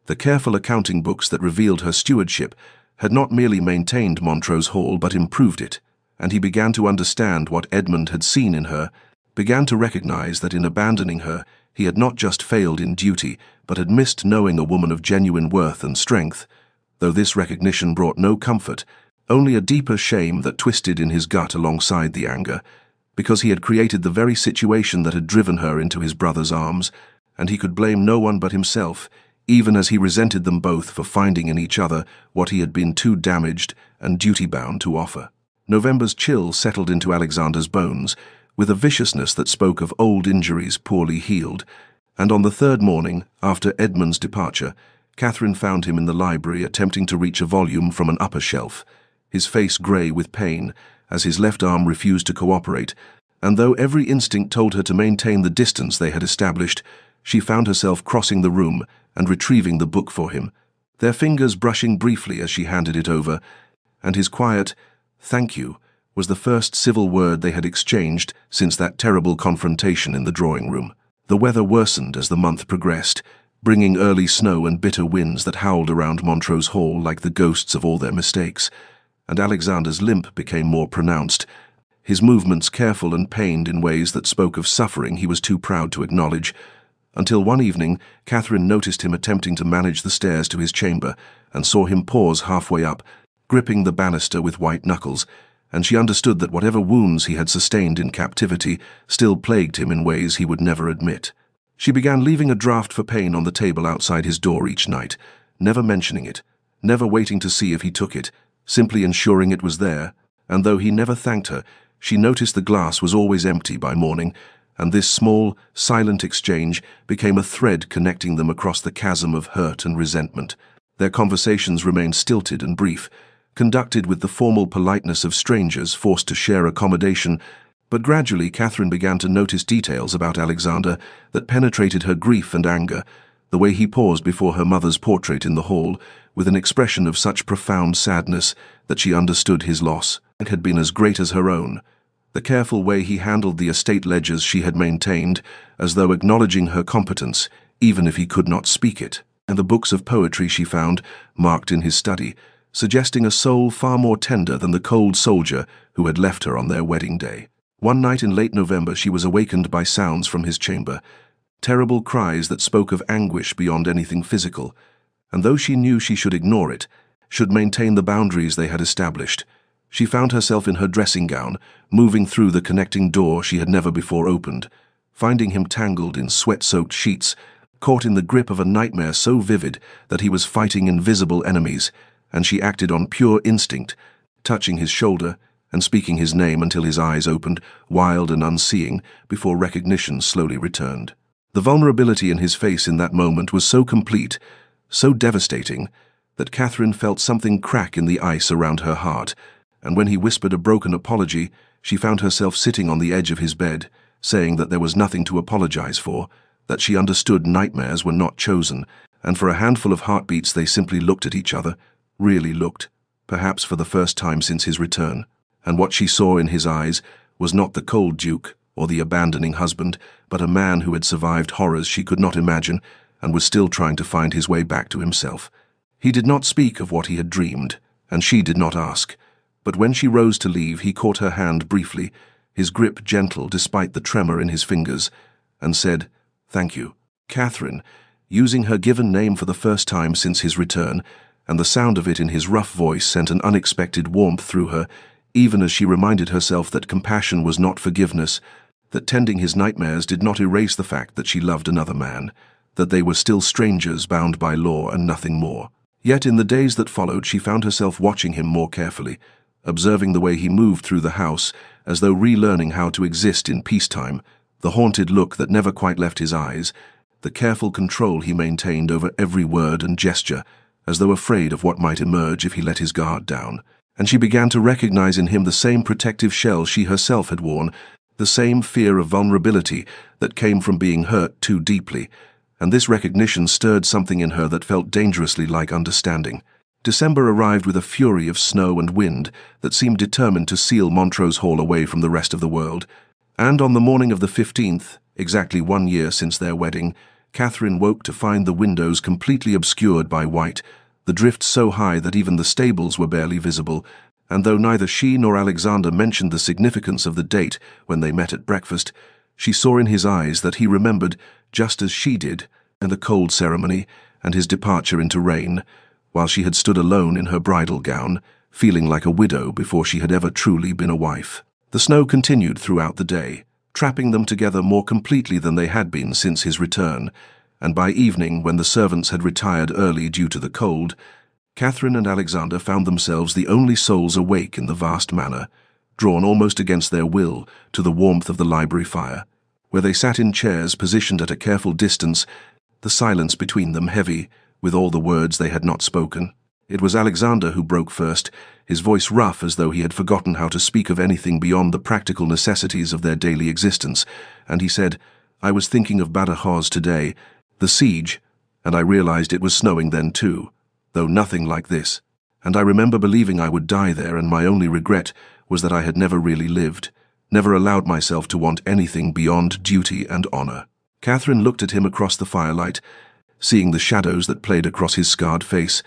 the careful accounting books that revealed her stewardship had not merely maintained Montrose Hall but improved it, and he began to understand what Edmund had seen in her, began to recognize that in abandoning her, he had not just failed in duty, but had missed knowing a woman of genuine worth and strength, though this recognition brought no comfort, only a deeper shame that twisted in his gut alongside the anger, because he had created the very situation that had driven her into his brother's arms, and he could blame no one but himself, even as he resented them both for finding in each other what he had been too damaged and duty-bound to offer. November's chill settled into Alexander's bones, with a viciousness that spoke of old injuries poorly healed, and on the third morning, after Edmund's departure, Catherine found him in the library attempting to reach a volume from an upper shelf, his face grey with pain, as his left arm refused to cooperate, and though every instinct told her to maintain the distance they had established, she found herself crossing the room and retrieving the book for him, their fingers brushing briefly as she handed it over, and his quiet, "Thank you," was the first civil word they had exchanged since that terrible confrontation in the drawing room. The weather worsened as the month progressed, bringing early snow and bitter winds that howled around Montrose Hall like the ghosts of all their mistakes, and Alexander's limp became more pronounced, his movements careful and pained in ways that spoke of suffering he was too proud to acknowledge, until one evening Catherine noticed him attempting to manage the stairs to his chamber and saw him pause halfway up, gripping the banister with white knuckles, and she understood that whatever wounds he had sustained in captivity still plagued him in ways he would never admit. She began leaving a draft for pain on the table outside his door each night, never mentioning it, never waiting to see if he took it, simply ensuring it was there, and though he never thanked her, she noticed the glass was always empty by morning, and this small, silent exchange became a thread connecting them across the chasm of hurt and resentment. Their conversations remained stilted and brief, conducted with the formal politeness of strangers forced to share accommodation, but gradually Catherine began to notice details about Alexander that penetrated her grief and anger, the way he paused before her mother's portrait in the hall, with an expression of such profound sadness that she understood his loss had been as great as her own. The careful way he handled the estate ledgers she had maintained, as though acknowledging her competence, even if he could not speak it, and the books of poetry she found, marked in his study, suggesting a soul far more tender than the cold soldier who had left her on their wedding day. One night in late November she was awakened by sounds from his chamber, terrible cries that spoke of anguish beyond anything physical, and though she knew she should ignore it, should maintain the boundaries they had established, she found herself in her dressing gown, moving through the connecting door she had never before opened, finding him tangled in sweat-soaked sheets, caught in the grip of a nightmare so vivid that he was fighting invisible enemies, and she acted on pure instinct, touching his shoulder and speaking his name until his eyes opened, wild and unseeing, before recognition slowly returned. The vulnerability in his face in that moment was so complete, so devastating, that Catherine felt something crack in the ice around her heart, and when he whispered a broken apology, she found herself sitting on the edge of his bed, saying that there was nothing to apologize for, that she understood nightmares were not chosen, and for a handful of heartbeats they simply looked at each other, really looked, perhaps for the first time since his return. And what she saw in his eyes was not the cold duke or the abandoning husband, but a man who had survived horrors she could not imagine and was still trying to find his way back to himself. He did not speak of what he had dreamed, and she did not ask. But when she rose to leave, he caught her hand briefly, his grip gentle despite the tremor in his fingers, and said, "Thank you." Catherine, using her given name for the first time since his return, and the sound of it in his rough voice sent an unexpected warmth through her, even as she reminded herself that compassion was not forgiveness, that tending his nightmares did not erase the fact that she loved another man, that they were still strangers bound by law and nothing more. Yet in the days that followed she found herself watching him more carefully, observing the way he moved through the house, as though relearning how to exist in peacetime, the haunted look that never quite left his eyes, the careful control he maintained over every word and gesture, as though afraid of what might emerge if he let his guard down. And she began to recognize in him the same protective shell she herself had worn, the same fear of vulnerability that came from being hurt too deeply, and this recognition stirred something in her that felt dangerously like understanding. December arrived with a fury of snow and wind that seemed determined to seal Montrose Hall away from the rest of the world, and on the morning of the 15th, exactly 1 year since their wedding, Catherine woke to find the windows completely obscured by white, the drifts so high that even the stables were barely visible, and though neither she nor Alexander mentioned the significance of the date when they met at breakfast, she saw in his eyes that he remembered, just as she did, and the cold ceremony and his departure into rain, while she had stood alone in her bridal gown, feeling like a widow before she had ever truly been a wife. The snow continued throughout the day, trapping them together more completely than they had been since his return, and by evening, when the servants had retired early due to the cold, Catherine and Alexander found themselves the only souls awake in the vast manor, drawn almost against their will to the warmth of the library fire, where they sat in chairs positioned at a careful distance, the silence between them heavy with all the words they had not spoken. It was Alexander who broke first, his voice rough as though he had forgotten how to speak of anything beyond the practical necessities of their daily existence, and he said, "I was thinking of Badajoz today, the siege, and I realized it was snowing then too, though nothing like this, and I remember believing I would die there, and my only regret was that I had never really lived, never allowed myself to want anything beyond duty and honor." Catherine looked at him across the firelight, seeing the shadows that played across his scarred face,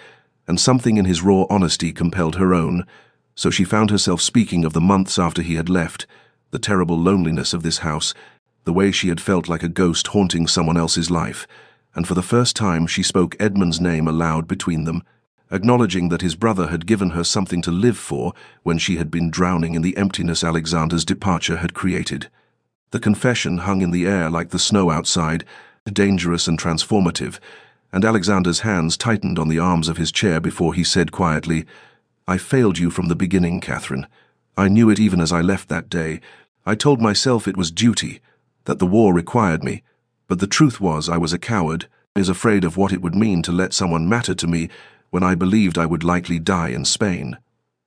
and something in his raw honesty compelled her own, so she found herself speaking of the months after he had left, the terrible loneliness of this house, the way she had felt like a ghost haunting someone else's life, and for the first time she spoke Edmund's name aloud between them, acknowledging that his brother had given her something to live for when she had been drowning in the emptiness Alexander's departure had created. The confession hung in the air like the snow outside, dangerous and transformative, and Alexander's hands tightened on the arms of his chair before he said quietly, "I failed you from the beginning, Catherine. I knew it even as I left that day. I told myself it was duty, that the war required me, but the truth was I was a coward, afraid of what it would mean to let someone matter to me when I believed I would likely die in Spain.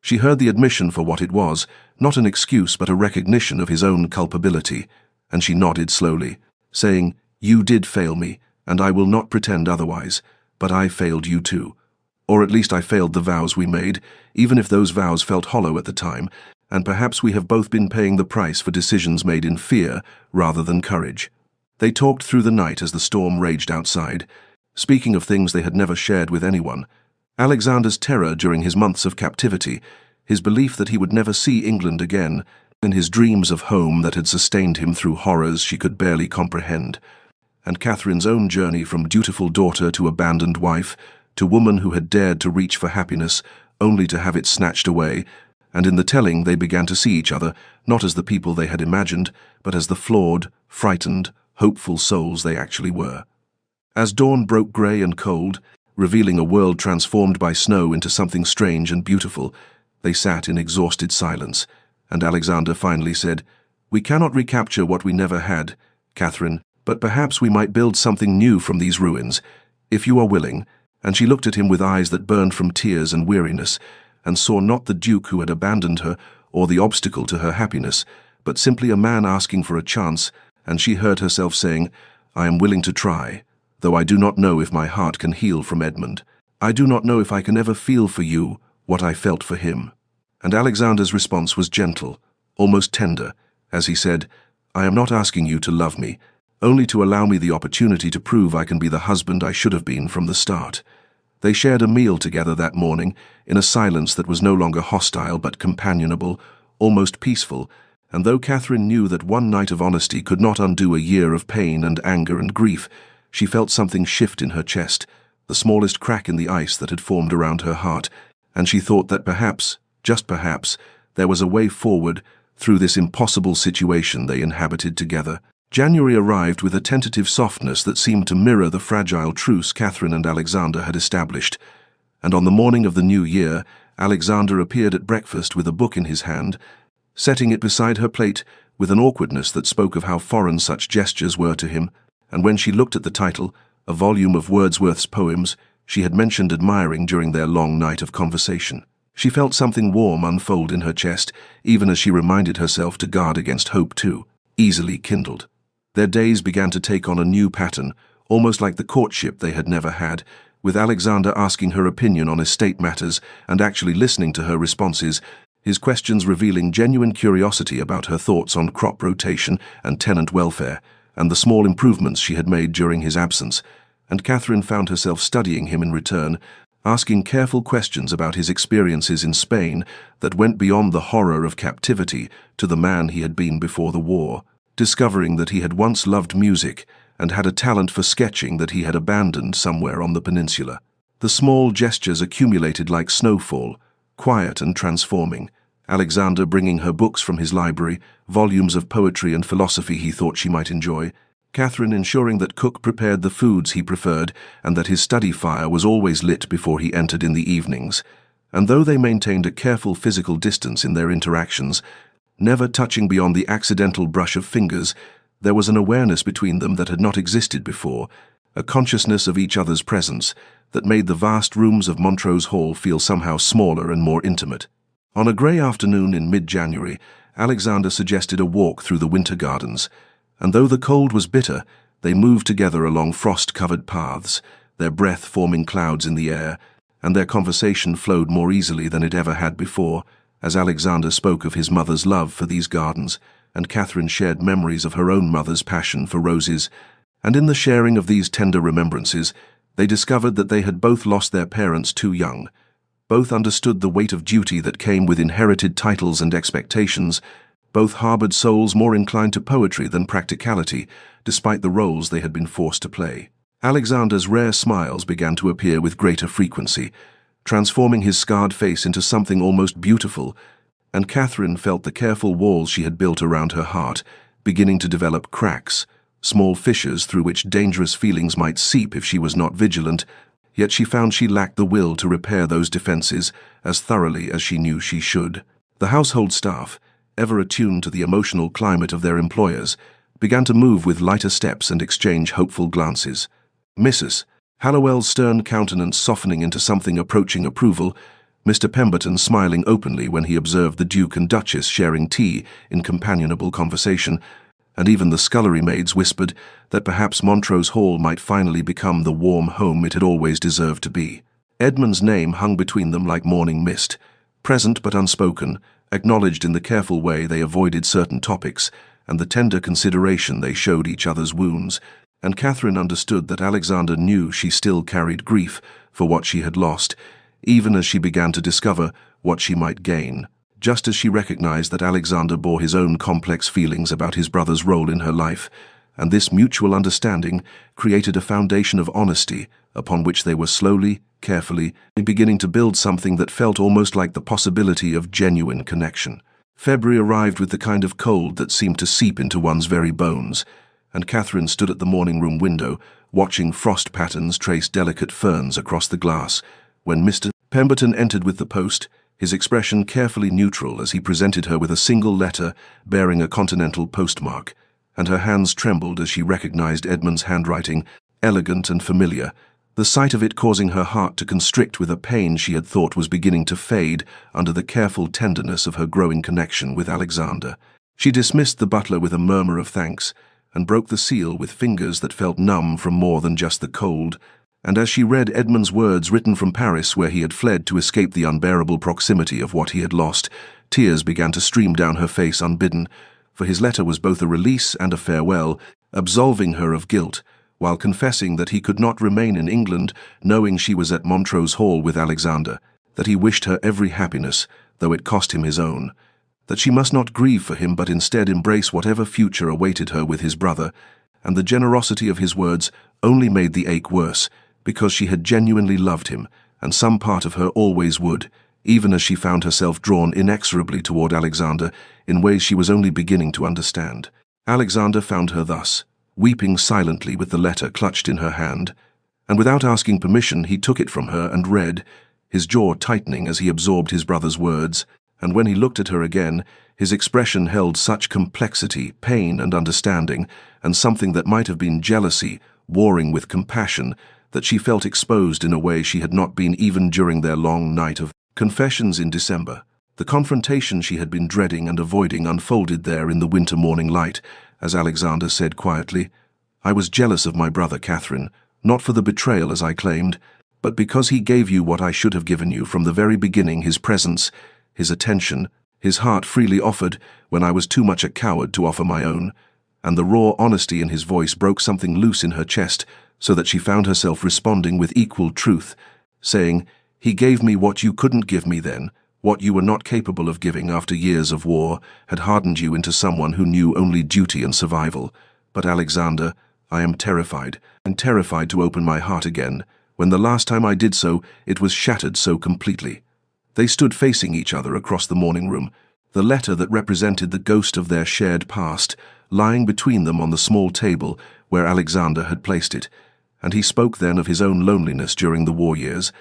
She heard the admission for what it was, not an excuse but a recognition of his own culpability, and she nodded slowly, saying, "You did fail me, and I will not pretend otherwise, but I failed you too. Or at least I failed the vows we made, even if those vows felt hollow at the time, and perhaps we have both been paying the price for decisions made in fear rather than courage." They talked through the night as the storm raged outside, speaking of things they had never shared with anyone. Alexander's terror during his months of captivity, his belief that he would never see England again, and his dreams of home that had sustained him through horrors she could barely comprehend. And Catherine's own journey from dutiful daughter to abandoned wife, to woman who had dared to reach for happiness, only to have it snatched away, and in the telling they began to see each other, not as the people they had imagined, but as the flawed, frightened, hopeful souls they actually were. As dawn broke grey and cold, revealing a world transformed by snow into something strange and beautiful, they sat in exhausted silence, and Alexander finally said, "We cannot recapture what we never had, Catherine, but perhaps we might build something new from these ruins, if you are willing." And she looked at him with eyes that burned from tears and weariness, and saw not the Duke who had abandoned her or the obstacle to her happiness, but simply a man asking for a chance, and she heard herself saying, "I am willing to try, though I do not know if my heart can heal from Edmund. I do not know if I can ever feel for you what I felt for him." And Alexander's response was gentle, almost tender, as he said, "I am not asking you to love me, only to allow me the opportunity to prove I can be the husband I should have been from the start." They shared a meal together that morning, in a silence that was no longer hostile but companionable, almost peaceful, and though Catherine knew that one night of honesty could not undo a year of pain and anger and grief, she felt something shift in her chest, the smallest crack in the ice that had formed around her heart, and she thought that perhaps, just perhaps, there was a way forward through this impossible situation they inhabited together. January arrived with a tentative softness that seemed to mirror the fragile truce Catherine and Alexander had established, and on the morning of the new year, Alexander appeared at breakfast with a book in his hand, setting it beside her plate with an awkwardness that spoke of how foreign such gestures were to him, and when she looked at the title, a volume of Wordsworth's poems she had mentioned admiring during their long night of conversation, she felt something warm unfold in her chest, even as she reminded herself to guard against hope too, easily kindled. Their days began to take on a new pattern, almost like the courtship they had never had, with Alexander asking her opinion on estate matters and actually listening to her responses, his questions revealing genuine curiosity about her thoughts on crop rotation and tenant welfare, and the small improvements she had made during his absence, and Catherine found herself studying him in return, asking careful questions about his experiences in Spain that went beyond the horror of captivity to the man he had been before the war, discovering that he had once loved music and had a talent for sketching that he had abandoned somewhere on the peninsula. The small gestures accumulated like snowfall, quiet and transforming, Alexander bringing her books from his library, volumes of poetry and philosophy he thought she might enjoy, Catherine ensuring that Cook prepared the foods he preferred and that his study fire was always lit before he entered in the evenings. And though they maintained a careful physical distance in their interactions, never touching beyond the accidental brush of fingers, there was an awareness between them that had not existed before, a consciousness of each other's presence that made the vast rooms of Montrose Hall feel somehow smaller and more intimate. On a grey afternoon in mid-January, Alexander suggested a walk through the winter gardens, and though the cold was bitter, they moved together along frost-covered paths, their breath forming clouds in the air, and their conversation flowed more easily than it ever had before, as Alexander spoke of his mother's love for these gardens, and Catherine shared memories of her own mother's passion for roses, and in the sharing of these tender remembrances, they discovered that they had both lost their parents too young. Both understood the weight of duty that came with inherited titles and expectations. Both harbored souls more inclined to poetry than practicality, despite the roles they had been forced to play. Alexander's rare smiles began to appear with greater frequency, transforming his scarred face into something almost beautiful, and Catherine felt the careful walls she had built around her heart beginning to develop cracks, small fissures through which dangerous feelings might seep if she was not vigilant, yet she found she lacked the will to repair those defenses as thoroughly as she knew she should. The household staff, ever attuned to the emotional climate of their employers, began to move with lighter steps and exchange hopeful glances. Mrs. Hallowell's stern countenance softening into something approaching approval, Mr. Pemberton smiling openly when he observed the Duke and Duchess sharing tea in companionable conversation, and even the scullery maids whispered that perhaps Montrose Hall might finally become the warm home it had always deserved to be. Edmund's name hung between them like morning mist, present but unspoken, acknowledged in the careful way they avoided certain topics, and the tender consideration they showed each other's wounds, and Catherine understood that Alexander knew she still carried grief for what she had lost, even as she began to discover what she might gain, just as she recognized that Alexander bore his own complex feelings about his brother's role in her life, and this mutual understanding created a foundation of honesty upon which they were slowly, carefully, beginning to build something that felt almost like the possibility of genuine connection. February arrived with the kind of cold that seemed to seep into one's very bones, and Catherine stood at the morning-room window, watching frost patterns trace delicate ferns across the glass, when Mr. Pemberton entered with the post, his expression carefully neutral as he presented her with a single letter bearing a continental postmark, and her hands trembled as she recognized Edmund's handwriting, elegant and familiar, the sight of it causing her heart to constrict with a pain she had thought was beginning to fade under the careful tenderness of her growing connection with Alexander. She dismissed the butler with a murmur of thanks, and broke the seal with fingers that felt numb from more than just the cold, and as she read Edmund's words written from Paris where he had fled to escape the unbearable proximity of what he had lost, tears began to stream down her face unbidden, for his letter was both a release and a farewell, absolving her of guilt, while confessing that he could not remain in England knowing she was at Montrose Hall with Alexander, that he wished her every happiness, though it cost him his own, that she must not grieve for him but instead embrace whatever future awaited her with his brother, and the generosity of his words only made the ache worse, because she had genuinely loved him, and some part of her always would, even as she found herself drawn inexorably toward Alexander in ways she was only beginning to understand. Alexander found her thus, weeping silently with the letter clutched in her hand, and without asking permission he took it from her and read, his jaw tightening as he absorbed his brother's words, and when he looked at her again, his expression held such complexity, pain and understanding, and something that might have been jealousy, warring with compassion, that she felt exposed in a way she had not been even during their long night of confessions in December. The confrontation she had been dreading and avoiding unfolded there in the winter morning light, as Alexander said quietly, "I was jealous of my brother, Catherine, not for the betrayal as I claimed, but because he gave you what I should have given you from the very beginning, his presence, his attention, his heart freely offered when I was too much a coward to offer my own," and the raw honesty in his voice broke something loose in her chest, so that she found herself responding with equal truth, saying, "He gave me what you couldn't give me then, what you were not capable of giving after years of war, had hardened you into someone who knew only duty and survival. But Alexander, I am terrified, and terrified to open my heart again, when the last time I did so, it was shattered so completely." They stood facing each other across the morning room, the letter that represented the ghost of their shared past, lying between them on the small table where Alexander had placed it, and he spoke then of his own loneliness during the war years,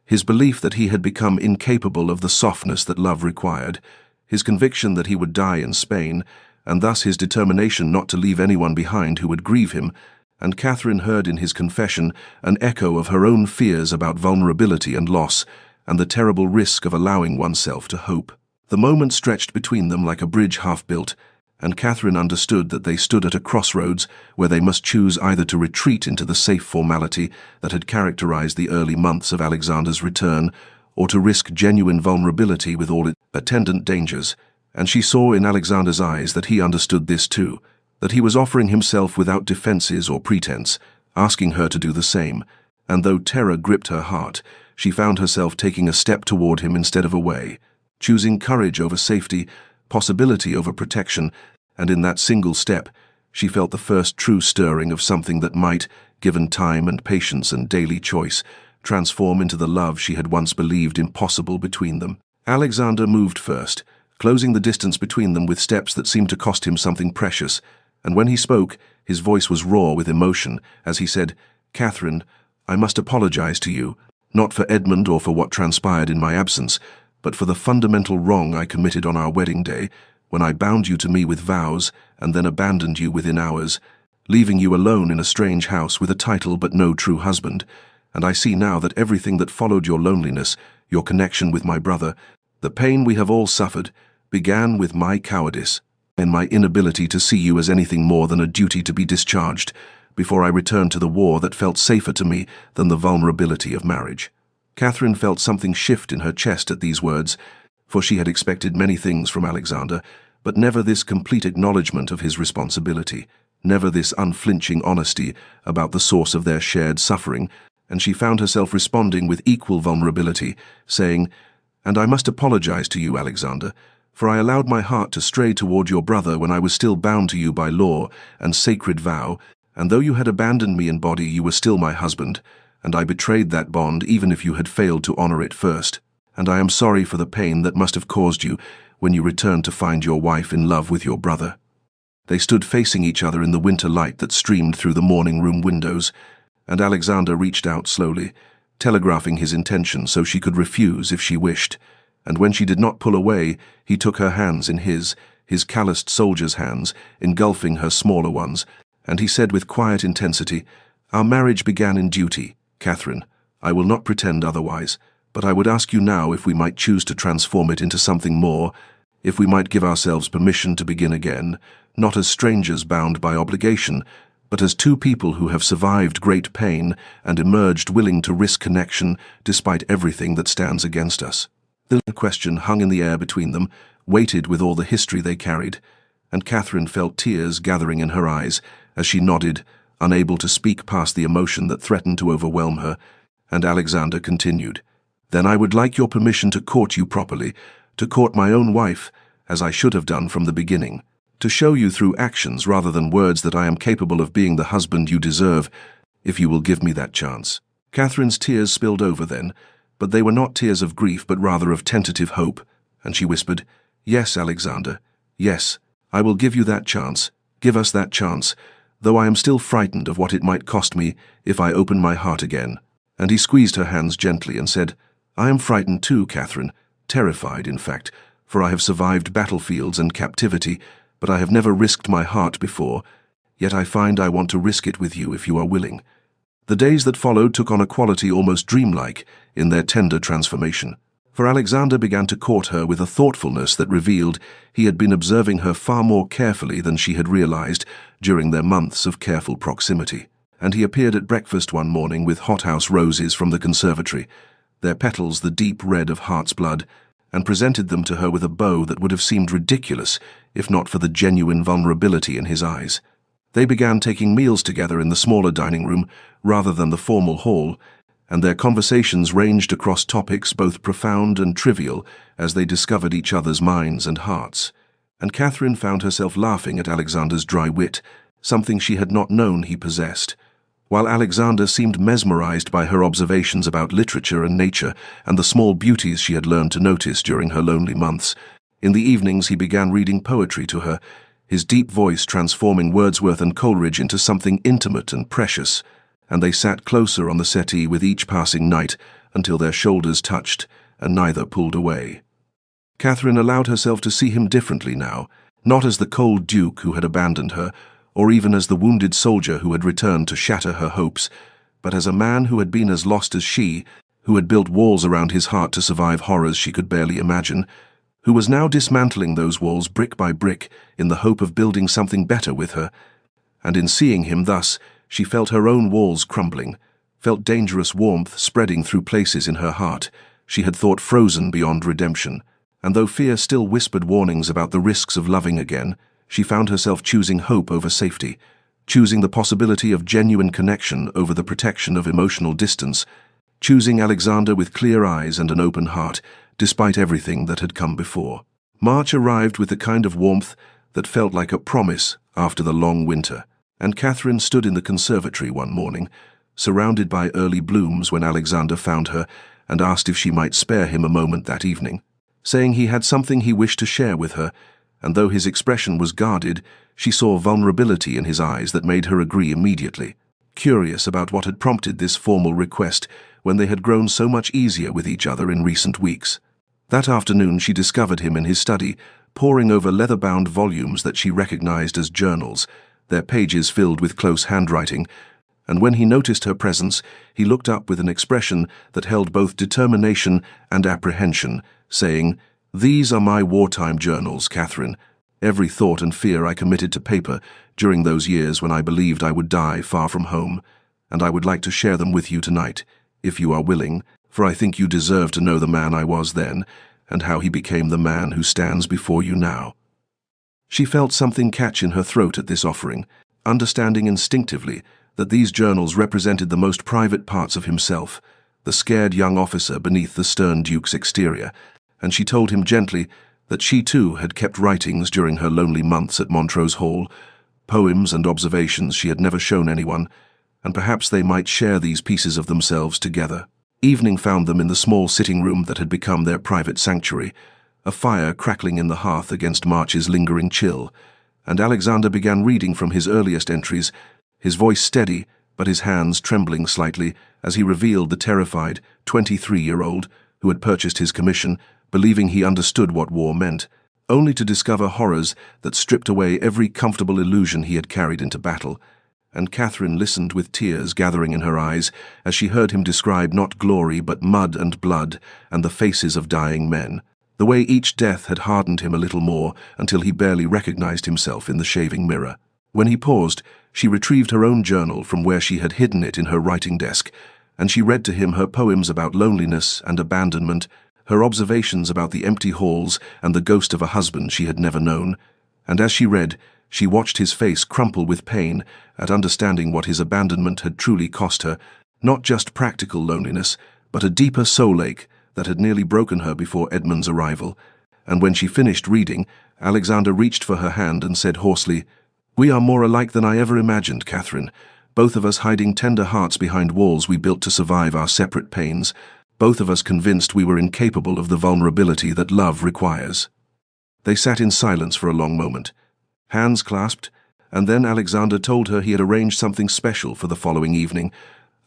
his belief that he had become incapable of the softness that love required, his conviction that he would die in Spain, and thus his determination not to leave anyone behind who would grieve him, and Catherine heard in his confession an echo of her own fears about vulnerability and loss, and the terrible risk of allowing oneself to hope. The moment stretched between them like a bridge half-built, and Catherine understood that they stood at a crossroads where they must choose either to retreat into the safe formality that had characterized the early months of Alexander's return, or to risk genuine vulnerability with all its attendant dangers, and she saw in Alexander's eyes that he understood this too, that he was offering himself without defenses or pretense, asking her to do the same, and though terror gripped her heart, she found herself taking a step toward him instead of away, choosing courage over safety, possibility over protection, and in that single step, she felt the first true stirring of something that might, given time and patience and daily choice, transform into the love she had once believed impossible between them. Alexander moved first, closing the distance between them with steps that seemed to cost him something precious, and when he spoke, his voice was raw with emotion as he said, "Catherine, I must apologize to you, not for Edmund or for what transpired in my absence, but for the fundamental wrong I committed on our wedding day, when I bound you to me with vows and then abandoned you within hours, leaving you alone in a strange house with a title but no true husband. And I see now that everything that followed your loneliness, your connection with my brother, the pain we have all suffered, began with my cowardice and my inability to see you as anything more than a duty to be discharged before I returned to the war that felt safer to me than the vulnerability of marriage. Catherine felt something shift in her chest at these words, for she had expected many things from Alexander, but never this complete acknowledgement of his responsibility, never this unflinching honesty about the source of their shared suffering, and she found herself responding with equal vulnerability, saying, "And I must apologize to you, Alexander, for I allowed my heart to stray toward your brother when I was still bound to you by law and sacred vow, and though you had abandoned me in body, you were still my husband, and I betrayed that bond even if you had failed to honor it first. And I am sorry for the pain that must have caused you when you returned to find your wife in love with your brother." They stood facing each other in the winter light that streamed through the morning room windows, and Alexander reached out slowly, telegraphing his intention so she could refuse if she wished. And when she did not pull away, he took her hands in his calloused soldier's hands, engulfing her smaller ones, and he said with quiet intensity, "Our marriage began in duty, Catherine. I will not pretend otherwise, but I would ask you now if we might choose to transform it into something more, if we might give ourselves permission to begin again, not as strangers bound by obligation, but as two people who have survived great pain and emerged willing to risk connection despite everything that stands against us." The question hung in the air between them, weighted with all the history they carried, and Catherine felt tears gathering in her eyes as she nodded, unable to speak past the emotion that threatened to overwhelm her, and Alexander continued, "Then I would like your permission to court you properly, to court my own wife, as I should have done from the beginning, to show you through actions rather than words that I am capable of being the husband you deserve, if you will give me that chance." Catherine's tears spilled over then, but they were not tears of grief but rather of tentative hope, and she whispered, "Yes, Alexander, yes, I will give you that chance, give us that chance, though I am still frightened of what it might cost me if I open my heart again." And he squeezed her hands gently and said, "I am frightened too, Catherine, terrified, in fact, for I have survived battlefields and captivity, but I have never risked my heart before, yet I find I want to risk it with you if you are willing." The days that followed took on a quality almost dreamlike in their tender transformation, for Alexander began to court her with a thoughtfulness that revealed he had been observing her far more carefully than she had realized during their months of careful proximity. And he appeared at breakfast one morning with hothouse roses from the conservatory, their petals the deep red of heart's blood, and presented them to her with a bow that would have seemed ridiculous if not for the genuine vulnerability in his eyes. They began taking meals together in the smaller dining room rather than the formal hall, and their conversations ranged across topics both profound and trivial as they discovered each other's minds and hearts. And Catherine found herself laughing at Alexander's dry wit, something she had not known he possessed, while Alexander seemed mesmerized by her observations about literature and nature and the small beauties she had learned to notice during her lonely months. In the evenings he began reading poetry to her, his deep voice transforming Wordsworth and Coleridge into something intimate and precious, and they sat closer on the settee with each passing night until their shoulders touched and neither pulled away. Catherine allowed herself to see him differently now, not as the cold duke who had abandoned her, or even as the wounded soldier who had returned to shatter her hopes, but as a man who had been as lost as she, who had built walls around his heart to survive horrors she could barely imagine, who was now dismantling those walls brick by brick in the hope of building something better with her. And in seeing him thus, she felt her own walls crumbling, felt dangerous warmth spreading through places in her heart she had thought frozen beyond redemption. And though fear still whispered warnings about the risks of loving again, she found herself choosing hope over safety, choosing the possibility of genuine connection over the protection of emotional distance, choosing Alexander with clear eyes and an open heart, despite everything that had come before. March arrived with the kind of warmth that felt like a promise after the long winter, and Catherine stood in the conservatory one morning, surrounded by early blooms when Alexander found her and asked if she might spare him a moment that evening, saying he had something he wished to share with her, and though his expression was guarded, she saw vulnerability in his eyes that made her agree immediately, curious about what had prompted this formal request when they had grown so much easier with each other in recent weeks. That afternoon she discovered him in his study, poring over leather-bound volumes that she recognized as journals, their pages filled with close handwriting, and when he noticed her presence, he looked up with an expression that held both determination and apprehension, saying, "These are my wartime journals, Catherine. Every thought and fear I committed to paper during those years when I believed I would die far from home, and I would like to share them with you tonight, if you are willing, for I think you deserve to know the man I was then, and how he became the man who stands before you now." She felt something catch in her throat at this offering, understanding instinctively that these journals represented the most private parts of himself, the scared young officer beneath the stern Duke's exterior, and she told him gently that she too had kept writings during her lonely months at Montrose Hall, poems and observations she had never shown anyone, and perhaps they might share these pieces of themselves together. Evening found them in the small sitting room that had become their private sanctuary, a fire crackling in the hearth against March's lingering chill, and Alexander began reading from his earliest entries, his voice steady but his hands trembling slightly as he revealed the terrified 23-year-old who had purchased his commission, believing he understood what war meant, only to discover horrors that stripped away every comfortable illusion he had carried into battle. And Catherine listened with tears gathering in her eyes as she heard him describe not glory but mud and blood and the faces of dying men, the way each death had hardened him a little more until he barely recognized himself in the shaving mirror. When he paused, she retrieved her own journal from where she had hidden it in her writing desk, and she read to him her poems about loneliness and abandonment, her observations about the empty halls and the ghost of a husband she had never known. And as she read, she watched his face crumple with pain at understanding what his abandonment had truly cost her, not just practical loneliness, but a deeper soul ache that had nearly broken her before Edmund's arrival. And when she finished reading, Alexander reached for her hand and said hoarsely, "We are more alike than I ever imagined, Catherine, both of us hiding tender hearts behind walls we built to survive our separate pains, both of us convinced we were incapable of the vulnerability that love requires." They sat in silence for a long moment, hands clasped, and then Alexander told her he had arranged something special for the following evening,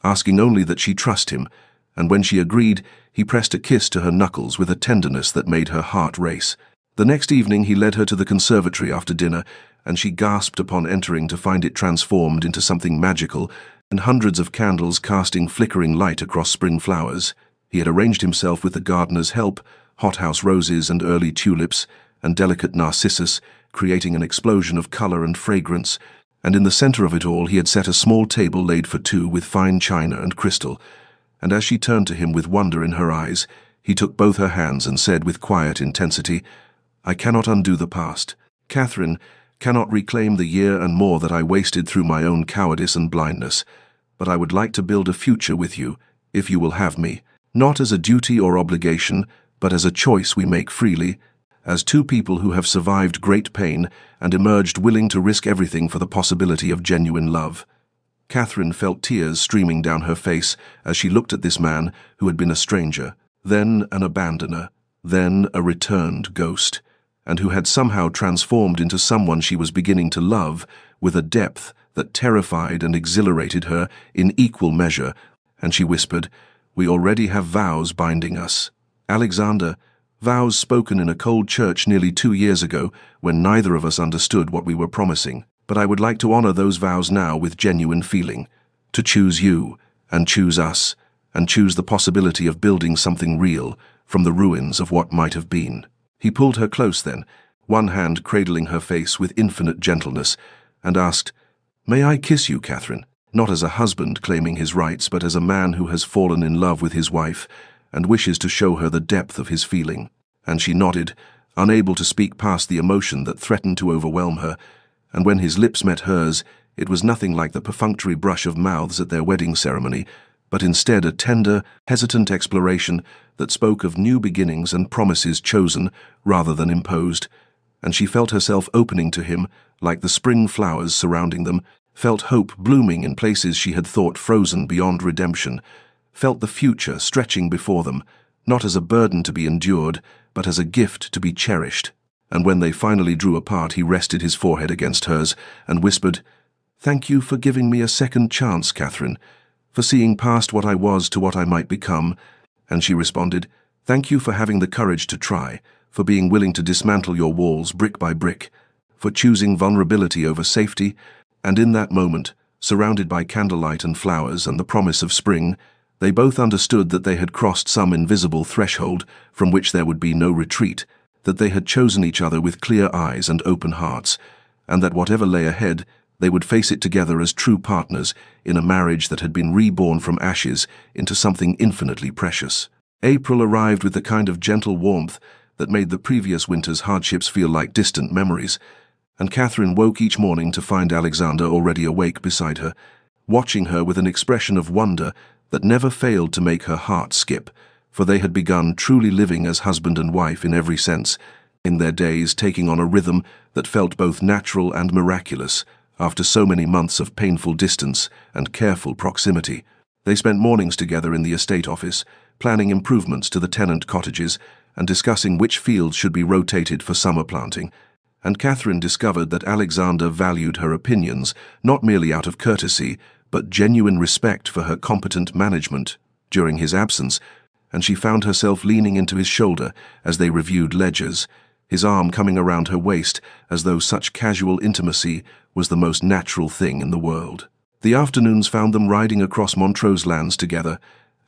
asking only that she trust him, and when she agreed, he pressed a kiss to her knuckles with a tenderness that made her heart race. The next evening he led her to the conservatory after dinner, and she gasped upon entering to find it transformed into something magical, and hundreds of candles casting flickering light across spring flowers. He had arranged himself with the gardener's help, hothouse roses and early tulips, and delicate narcissus, creating an explosion of color and fragrance, and in the center of it all he had set a small table laid for two with fine china and crystal, and as she turned to him with wonder in her eyes, he took both her hands and said with quiet intensity, "I cannot undo the past. Catherine cannot reclaim the year and more that I wasted through my own cowardice and blindness, but I would like to build a future with you, if you will have me, not as a duty or obligation, but as a choice we make freely, as two people who have survived great pain and emerged willing to risk everything for the possibility of genuine love." Catherine felt tears streaming down her face as she looked at this man who had been a stranger, then an abandoner, then a returned ghost, and who had somehow transformed into someone she was beginning to love with a depth that terrified and exhilarated her in equal measure, and she whispered, "We already have vows binding us. Alexander, vows spoken in a cold church nearly 2 years ago when neither of us understood what we were promising, but I would like to honor those vows now with genuine feeling, to choose you, and choose us, and choose the possibility of building something real from the ruins of what might have been." He pulled her close then, one hand cradling her face with infinite gentleness, and asked, "May I kiss you, Catherine?" Not as a husband claiming his rights, but as a man who has fallen in love with his wife and wishes to show her the depth of his feeling. And she nodded, unable to speak past the emotion that threatened to overwhelm her, and when his lips met hers, it was nothing like the perfunctory brush of mouths at their wedding ceremony, but instead a tender, hesitant exploration that spoke of new beginnings and promises chosen rather than imposed, and she felt herself opening to him like the spring flowers surrounding them, felt hope blooming in places she had thought frozen beyond redemption, felt the future stretching before them, not as a burden to be endured, but as a gift to be cherished. And when they finally drew apart, he rested his forehead against hers and whispered, "Thank you for giving me a second chance, Catherine, for seeing past what I was to what I might become." And she responded, "Thank you for having the courage to try, for being willing to dismantle your walls brick by brick, for choosing vulnerability over safety, and in that moment, surrounded by candlelight and flowers and the promise of spring, they both understood that they had crossed some invisible threshold from which there would be no retreat, that they had chosen each other with clear eyes and open hearts, and that whatever lay ahead, they would face it together as true partners in a marriage that had been reborn from ashes into something infinitely precious. April arrived with the kind of gentle warmth that made the previous winter's hardships feel like distant memories, and Catherine woke each morning to find Alexander already awake beside her, watching her with an expression of wonder that never failed to make her heart skip, for they had begun truly living as husband and wife in every sense, in their days taking on a rhythm that felt both natural and miraculous after so many months of painful distance and careful proximity. They spent mornings together in the estate office, planning improvements to the tenant cottages and discussing which fields should be rotated for summer planting, and Catherine discovered that Alexander valued her opinions not merely out of courtesy, but genuine respect for her competent management during his absence, and she found herself leaning into his shoulder as they reviewed ledgers, his arm coming around her waist as though such casual intimacy was the most natural thing in the world. The afternoons found them riding across Montrose lands together,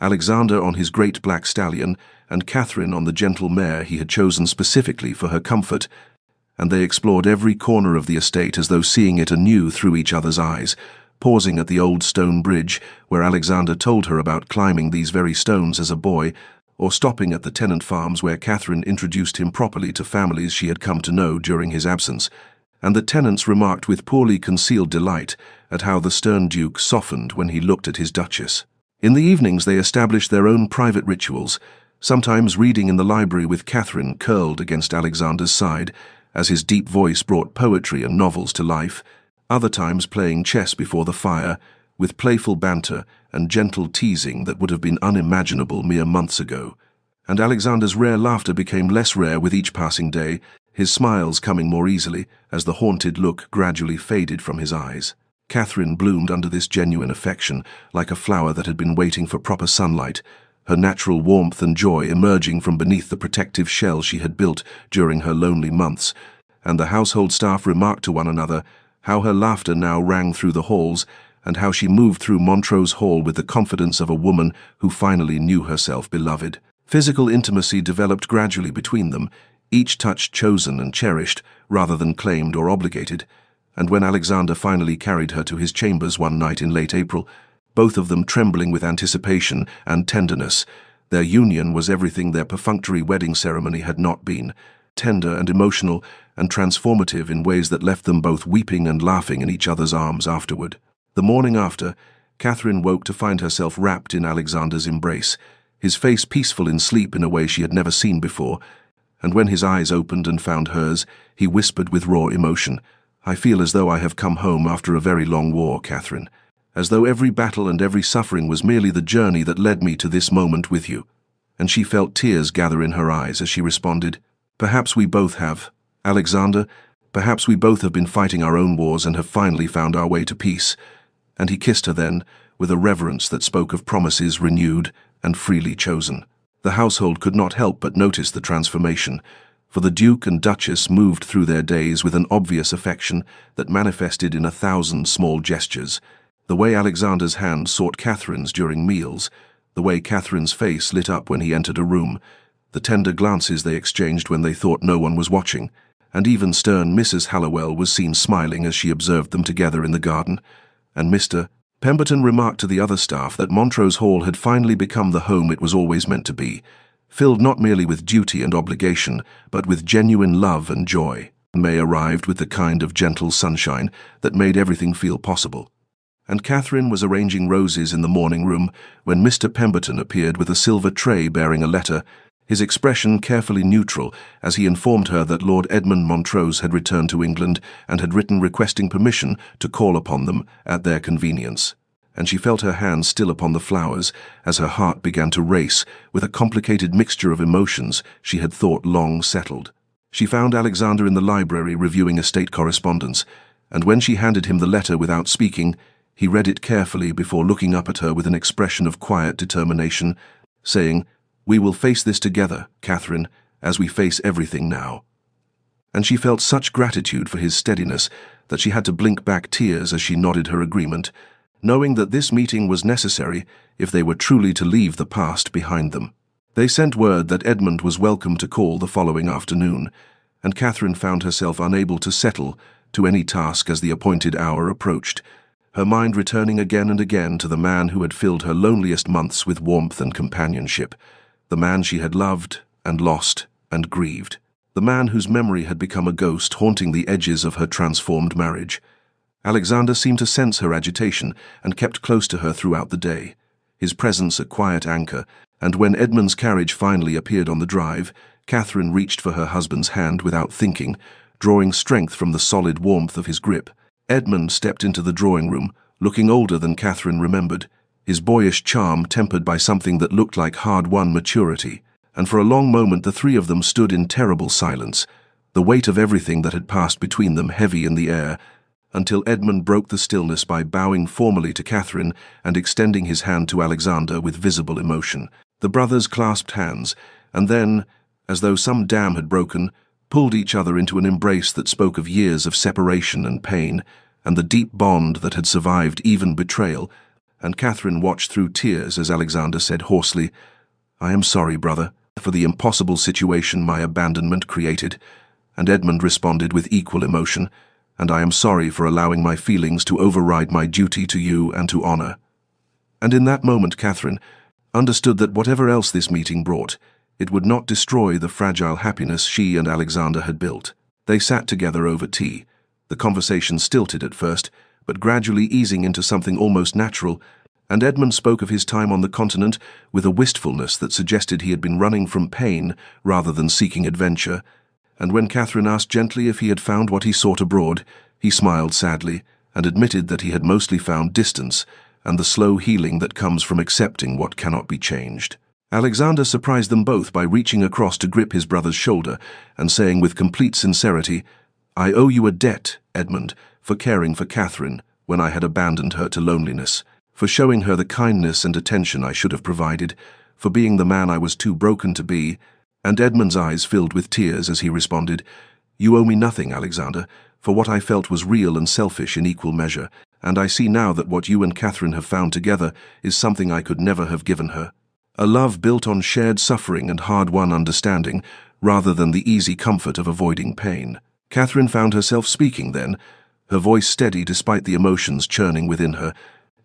Alexander on his great black stallion and Catherine on the gentle mare he had chosen specifically for her comfort, and they explored every corner of the estate as though seeing it anew through each other's eyes, pausing at the old stone bridge where Alexander told her about climbing these very stones as a boy, or stopping at the tenant farms where Catherine introduced him properly to families she had come to know during his absence, and the tenants remarked with poorly concealed delight at how the stern Duke softened when he looked at his Duchess. In the evenings they established their own private rituals, sometimes reading in the library with Catherine curled against Alexander's side, as his deep voice brought poetry and novels to life, other times playing chess before the fire, with playful banter and gentle teasing that would have been unimaginable mere months ago. And Alexander's rare laughter became less rare with each passing day, his smiles coming more easily as the haunted look gradually faded from his eyes. Catherine bloomed under this genuine affection, like a flower that had been waiting for proper sunlight, her natural warmth and joy emerging from beneath the protective shell she had built during her lonely months, and the household staff remarked to one another how her laughter now rang through the halls, and how she moved through Montrose Hall with the confidence of a woman who finally knew herself beloved. Physical intimacy developed gradually between them, each touch chosen and cherished rather than claimed or obligated, and when Alexander finally carried her to his chambers one night in late April, both of them trembling with anticipation and tenderness, their union was everything their perfunctory wedding ceremony had not been, tender and emotional and transformative in ways that left them both weeping and laughing in each other's arms afterward. The morning after, Catherine woke to find herself wrapped in Alexander's embrace, his face peaceful in sleep in a way she had never seen before, and when his eyes opened and found hers, he whispered with raw emotion, "I feel as though I have come home after a very long war, Catherine, as though every battle and every suffering was merely the journey that led me to this moment with you." And she felt tears gather in her eyes as she responded, "Perhaps we both have, Alexander, perhaps we both have been fighting our own wars and have finally found our way to peace." And he kissed her then, with a reverence that spoke of promises renewed and freely chosen. The household could not help but notice the transformation, for the Duke and Duchess moved through their days with an obvious affection that manifested in 1,000 small gestures. The way Alexander's hand sought Catherine's during meals, the way Catherine's face lit up when he entered a room, the tender glances they exchanged when they thought no one was watching, and even stern Mrs. Hallowell was seen smiling as she observed them together in the garden, and Mr. Pemberton remarked to the other staff that Montrose Hall had finally become the home it was always meant to be, filled not merely with duty and obligation, but with genuine love and joy. May arrived with the kind of gentle sunshine that made everything feel possible, and Catherine was arranging roses in the morning room when Mr. Pemberton appeared with a silver tray bearing a letter, his expression carefully neutral as he informed her that Lord Edmund Montrose had returned to England and had written requesting permission to call upon them at their convenience. And she felt her hands still upon the flowers as her heart began to race with a complicated mixture of emotions she had thought long settled. She found Alexander in the library reviewing estate correspondence, and when she handed him the letter without speaking, he read it carefully before looking up at her with an expression of quiet determination, saying, "We will face this together, Catherine, as we face everything now." And she felt such gratitude for his steadiness that she had to blink back tears as she nodded her agreement, knowing that this meeting was necessary if they were truly to leave the past behind them. They sent word that Edmund was welcome to call the following afternoon, and Catherine found herself unable to settle to any task as the appointed hour approached, her mind returning again and again to the man who had filled her loneliest months with warmth and companionship, the man she had loved and lost and grieved, the man whose memory had become a ghost haunting the edges of her transformed marriage. Alexander seemed to sense her agitation and kept close to her throughout the day, his presence a quiet anchor, and when Edmund's carriage finally appeared on the drive, Catherine reached for her husband's hand without thinking, drawing strength from the solid warmth of his grip. Edmund stepped into the drawing room, looking older than Catherine remembered, his boyish charm tempered by something that looked like hard-won maturity, and for a long moment the three of them stood in terrible silence, the weight of everything that had passed between them heavy in the air, until Edmund broke the stillness by bowing formally to Catherine and extending his hand to Alexander with visible emotion. The brothers clasped hands, and then, as though some dam had broken, pulled each other into an embrace that spoke of years of separation and pain, and the deep bond that had survived even betrayal, and Catherine watched through tears as Alexander said hoarsely, "I am sorry, brother, for the impossible situation my abandonment created," and Edmund responded with equal emotion, "And I am sorry for allowing my feelings to override my duty to you and to honor." And in that moment Catherine understood that whatever else this meeting brought, it would not destroy the fragile happiness she and Alexander had built. They sat together over tea, the conversation stilted at first, but gradually easing into something almost natural, and Edmund spoke of his time on the continent with a wistfulness that suggested he had been running from pain rather than seeking adventure, and when Catherine asked gently if he had found what he sought abroad, he smiled sadly and admitted that he had mostly found distance and the slow healing that comes from accepting what cannot be changed. Alexander surprised them both by reaching across to grip his brother's shoulder and saying with complete sincerity, "I owe you a debt, Edmund, for caring for Catherine when I had abandoned her to loneliness, for showing her the kindness and attention I should have provided, for being the man I was too broken to be." And Edmund's eyes filled with tears as he responded, "You owe me nothing, Alexander, for what I felt was real and selfish in equal measure, and I see now that what you and Catherine have found together is something I could never have given her. A love built on shared suffering and hard-won understanding, rather than the easy comfort of avoiding pain." Catherine found herself speaking then, her voice steady despite the emotions churning within her,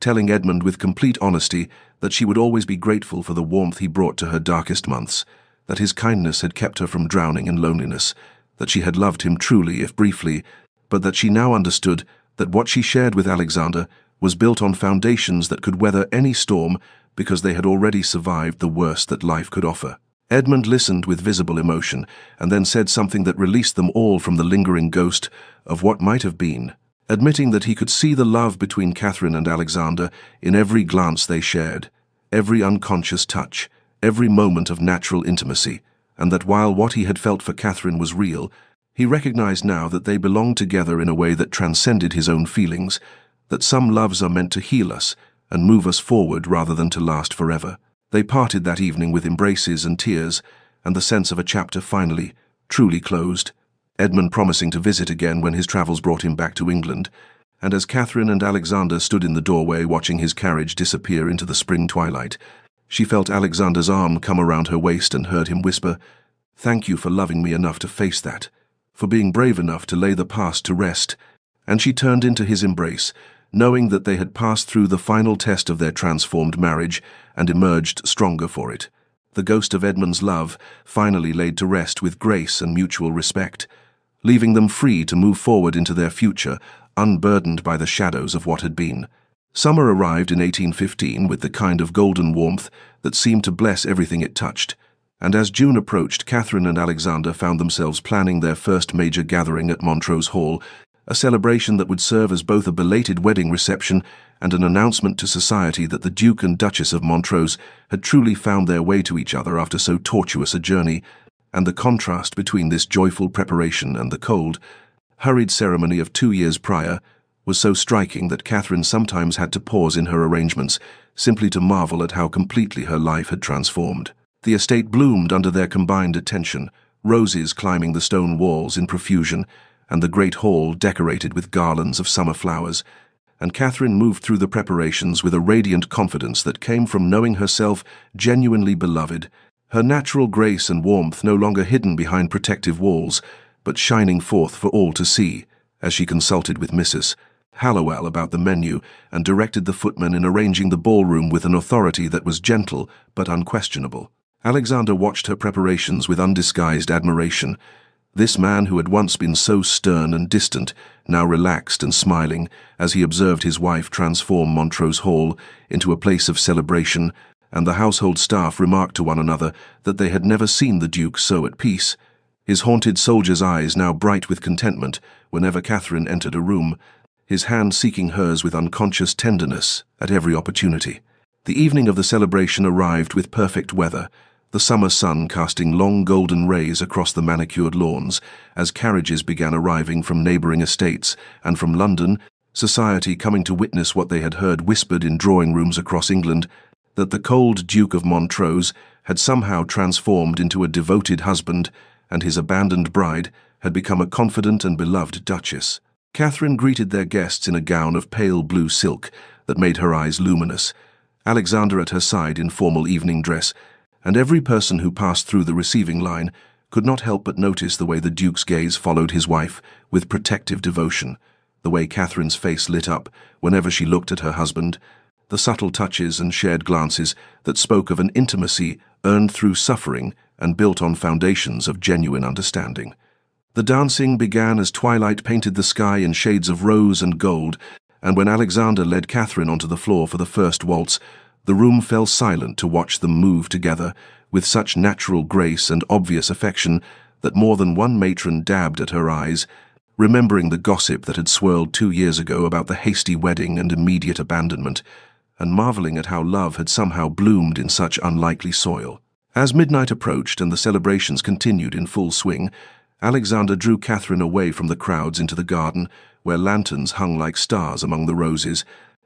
telling Edmund with complete honesty that she would always be grateful for the warmth he brought to her darkest months, that his kindness had kept her from drowning in loneliness, that she had loved him truly if briefly, but that she now understood that what she shared with Alexander was built on foundations that could weather any storm because they had already survived the worst that life could offer. Edmund listened with visible emotion and then said something that released them all from the lingering ghost of what might have been, admitting that he could see the love between Catherine and Alexander in every glance they shared, every unconscious touch, every moment of natural intimacy, and that while what he had felt for Catherine was real, he recognized now that they belonged together in a way that transcended his own feelings, that some loves are meant to heal us and move us forward rather than to last forever. They parted that evening with embraces and tears, and the sense of a chapter finally, truly closed, Edmund promising to visit again when his travels brought him back to England, and as Catherine and Alexander stood in the doorway watching his carriage disappear into the spring twilight, she felt Alexander's arm come around her waist and heard him whisper, "Thank you for loving me enough to face that, for being brave enough to lay the past to rest," and she turned into his embrace, knowing that they had passed through the final test of their transformed marriage and emerged stronger for it. The ghost of Edmund's love finally laid to rest with grace and mutual respect, leaving them free to move forward into their future, unburdened by the shadows of what had been. Summer arrived in 1815 with the kind of golden warmth that seemed to bless everything it touched, and as June approached, Catherine and Alexander found themselves planning their first major gathering at Montrose Hall, a celebration that would serve as both a belated wedding reception and an announcement to society that the Duke and Duchess of Montrose had truly found their way to each other after so tortuous a journey, and the contrast between this joyful preparation and the cold, hurried ceremony of 2 years prior was so striking that Catherine sometimes had to pause in her arrangements, simply to marvel at how completely her life had transformed. The estate bloomed under their combined attention, roses climbing the stone walls in profusion, and the great hall decorated with garlands of summer flowers. And Catherine moved through the preparations with a radiant confidence that came from knowing herself genuinely beloved, her natural grace and warmth no longer hidden behind protective walls, but shining forth for all to see, as she consulted with Mrs. Hallowell about the menu and directed the footman in arranging the ballroom with an authority that was gentle but unquestionable. Alexander watched her preparations with undisguised admiration. This man who had once been so stern and distant, now relaxed and smiling as he observed his wife transform Montrose Hall into a place of celebration, and the household staff remarked to one another that they had never seen the Duke so at peace. His haunted soldier's eyes now bright with contentment whenever Catherine entered a room, his hand seeking hers with unconscious tenderness at every opportunity. The evening of the celebration arrived with perfect weather, the summer sun casting long golden rays across the manicured lawns as carriages began arriving from neighbouring estates and from London, society coming to witness what they had heard whispered in drawing rooms across England, that the cold Duke of Montrose had somehow transformed into a devoted husband, and his abandoned bride had become a confident and beloved duchess. Catherine greeted their guests in a gown of pale blue silk that made her eyes luminous, Alexander at her side in formal evening dress, and every person who passed through the receiving line could not help but notice the way the Duke's gaze followed his wife with protective devotion, the way Catherine's face lit up whenever she looked at her husband, the subtle touches and shared glances that spoke of an intimacy earned through suffering and built on foundations of genuine understanding. The dancing began as twilight painted the sky in shades of rose and gold, and when Alexander led Catherine onto the floor for the first waltz, the room fell silent to watch them move together with such natural grace and obvious affection that more than one matron dabbed at her eyes, remembering the gossip that had swirled 2 years ago about the hasty wedding and immediate abandonment, and marveling at how love had somehow bloomed in such unlikely soil. As midnight approached and the celebrations continued in full swing, Alexander drew Catherine away from the crowds into the garden, where lanterns hung like stars among the roses,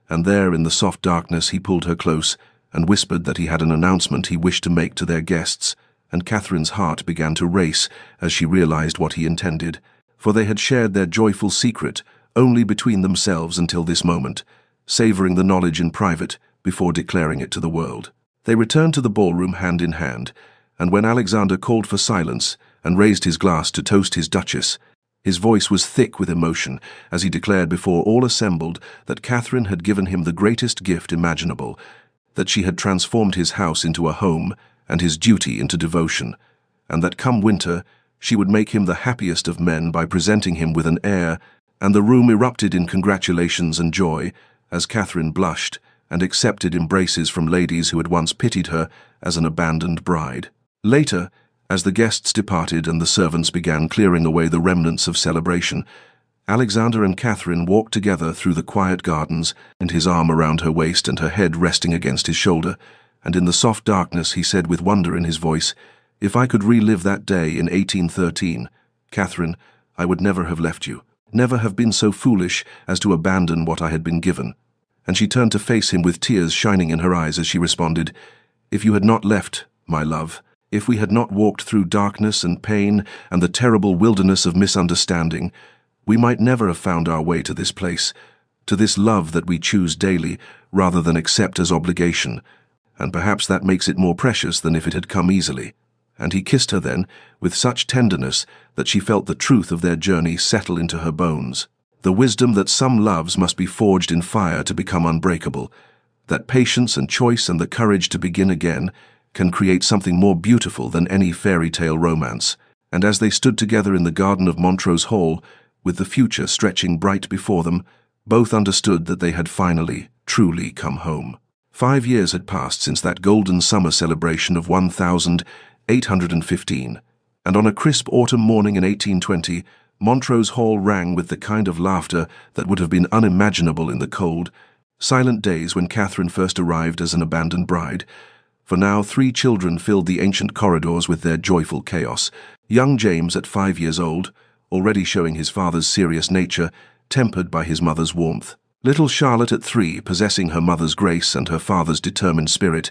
and there in the soft darkness he pulled her close and whispered that he had an announcement he wished to make to their guests, and Catherine's heart began to race as she realized what he intended, for they had shared their joyful secret only between themselves until this moment, savoring the knowledge in private before declaring it to the world. They returned to the ballroom hand in hand, and when Alexander called for silence and raised his glass to toast his duchess, his voice was thick with emotion as he declared before all assembled that Catherine had given him the greatest gift imaginable, that she had transformed his house into a home and his duty into devotion, and that come winter she would make him the happiest of men by presenting him with an heir, and the room erupted in congratulations and joy as Catherine blushed and accepted embraces from ladies who had once pitied her as an abandoned bride. Later, as the guests departed and the servants began clearing away the remnants of celebration, Alexander and Catherine walked together through the quiet gardens, and his arm around her waist and her head resting against his shoulder, and in the soft darkness he said with wonder in his voice, "If I could relive that day in 1813, Catherine, I would never have left you, never have been so foolish as to abandon what I had been given." And she turned to face him with tears shining in her eyes as she responded, "If you had not left, my love, if we had not walked through darkness and pain and the terrible wilderness of misunderstanding, we might never have found our way to this place, to this love that we choose daily rather than accept as obligation, and perhaps that makes it more precious than if it had come easily." And he kissed her then with such tenderness that she felt the truth of their journey settle into her bones, the wisdom that some loves must be forged in fire to become unbreakable, that patience and choice and the courage to begin again can create something more beautiful than any fairy tale romance. And as they stood together in the garden of Montrose Hall, with the future stretching bright before them, both understood that they had finally, truly come home. 5 years had passed since that golden summer celebration of 1815, and on a crisp autumn morning in 1820, Montrose Hall rang with the kind of laughter that would have been unimaginable in the cold, silent days when Catherine first arrived as an abandoned bride. For now 3 children filled the ancient corridors with their joyful chaos. Young James at 5 years old, already showing his father's serious nature, tempered by his mother's warmth. Little Charlotte at 3, possessing her mother's grace and her father's determined spirit.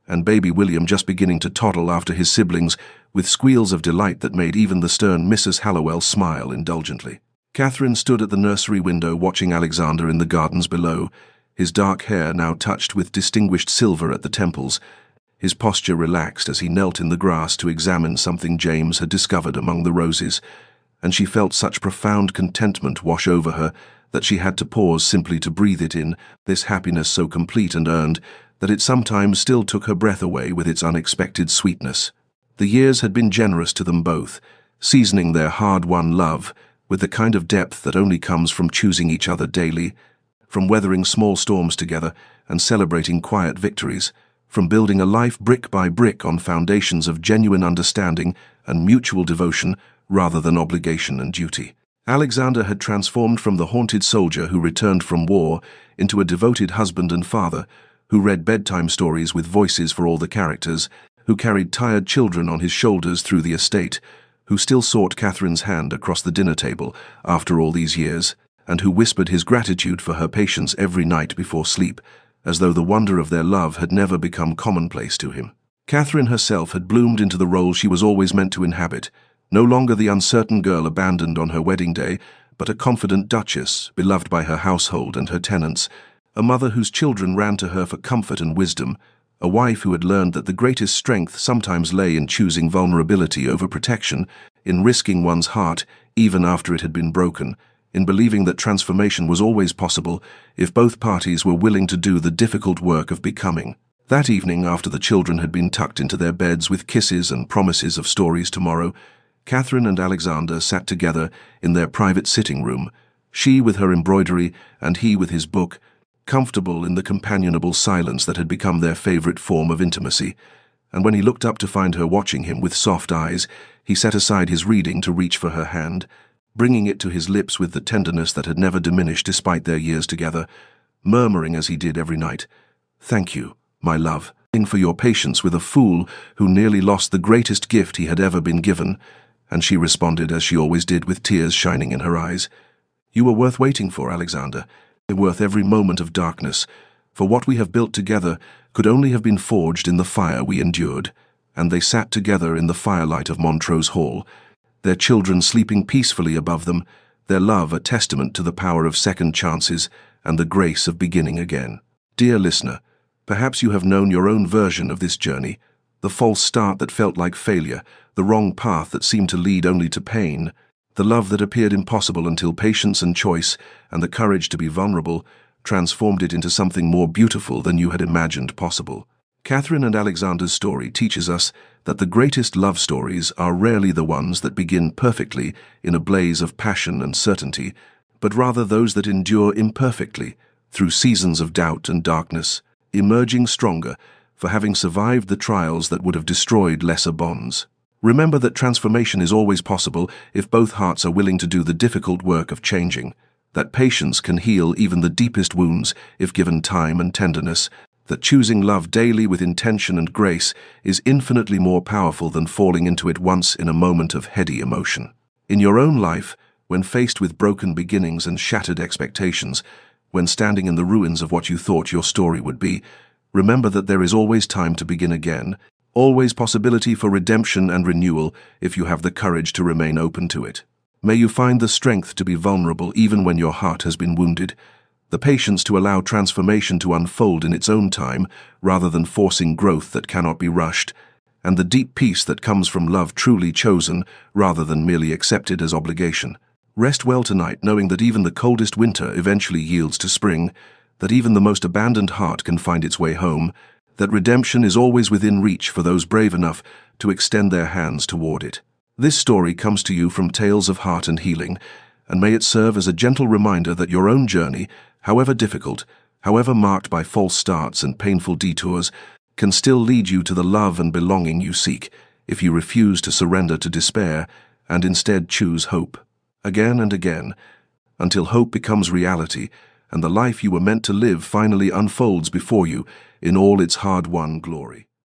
and baby William just beginning to toddle after his siblings with squeals of delight that made even the stern Mrs. Hallowell smile indulgently. Catherine stood at the nursery window watching Alexander in the gardens below, his dark hair now touched with distinguished silver at the temples, his posture relaxed as he knelt in the grass to examine something James had discovered among the roses, and she felt such profound contentment wash over her that she had to pause simply to breathe it in, this happiness so complete and earned that it sometimes still took her breath away with its unexpected sweetness. The years had been generous to them both, seasoning their hard-won love with the kind of depth that only comes from choosing each other daily, from weathering small storms together and celebrating quiet victories, from building a life brick by brick on foundations of genuine understanding and mutual devotion rather than obligation and duty. Alexander had transformed from the haunted soldier who returned from war into a devoted husband and father who read bedtime stories with voices for all the characters, who carried tired children on his shoulders through the estate, who still sought Catherine's hand across the dinner table after all these years, and who whispered his gratitude for her patience every night before sleep, as though the wonder of their love had never become commonplace to him. Catherine herself had bloomed into the role she was always meant to inhabit, no longer the uncertain girl abandoned on her wedding day, but a confident duchess, beloved by her household and her tenants, a mother whose children ran to her for comfort and wisdom, a wife who had learned that the greatest strength sometimes lay in choosing vulnerability over protection, in risking one's heart even after it had been broken, in believing that transformation was always possible if both parties were willing to do the difficult work of becoming. That evening, after the children had been tucked into their beds with kisses and promises of stories tomorrow, Catherine and Alexander sat together in their private sitting room, she with her embroidery and he with his book, comfortable in the companionable silence that had become their favorite form of intimacy. And when he looked up to find her watching him with soft eyes, he set aside his reading to reach for her hand, bringing it to his lips with the tenderness that had never diminished despite their years together, murmuring as he did every night, "Thank you, my love, for your patience with a fool who nearly lost the greatest gift he had ever been given." And she responded as she always did with tears shining in her eyes. "You were worth waiting for, Alexander, worth every moment of darkness, for what we have built together could only have been forged in the fire we endured." And they sat together in the firelight of Montrose Hall, their children sleeping peacefully above them, their love a testament to the power of second chances and the grace of beginning again. Dear listener, perhaps you have known your own version of this journey, the false start that felt like failure, the wrong path that seemed to lead only to pain, the love that appeared impossible until patience and choice and the courage to be vulnerable transformed it into something more beautiful than you had imagined possible. Catherine and Alexander's story teaches us that the greatest love stories are rarely the ones that begin perfectly in a blaze of passion and certainty, but rather those that endure imperfectly through seasons of doubt and darkness, emerging stronger for having survived the trials that would have destroyed lesser bonds. Remember that transformation is always possible if both hearts are willing to do the difficult work of changing, that patience can heal even the deepest wounds if given time and tenderness, that choosing love daily with intention and grace is infinitely more powerful than falling into it once in a moment of heady emotion. In your own life, when faced with broken beginnings and shattered expectations, when standing in the ruins of what you thought your story would be, remember that there is always time to begin again, always possibility for redemption and renewal if you have the courage to remain open to it. May you find the strength to be vulnerable even when your heart has been wounded, the patience to allow transformation to unfold in its own time rather than forcing growth that cannot be rushed, and the deep peace that comes from love truly chosen rather than merely accepted as obligation. Rest well tonight knowing that even the coldest winter eventually yields to spring, that even the most abandoned heart can find its way home, that redemption is always within reach for those brave enough to extend their hands toward it. This story comes to you from Tales of Heart and Healing, and may it serve as a gentle reminder that your own journey, however difficult, however marked by false starts and painful detours, can still lead you to the love and belonging you seek if you refuse to surrender to despair and instead choose hope. Again and again, until hope becomes reality and the life you were meant to live finally unfolds before you in all its hard-won glory.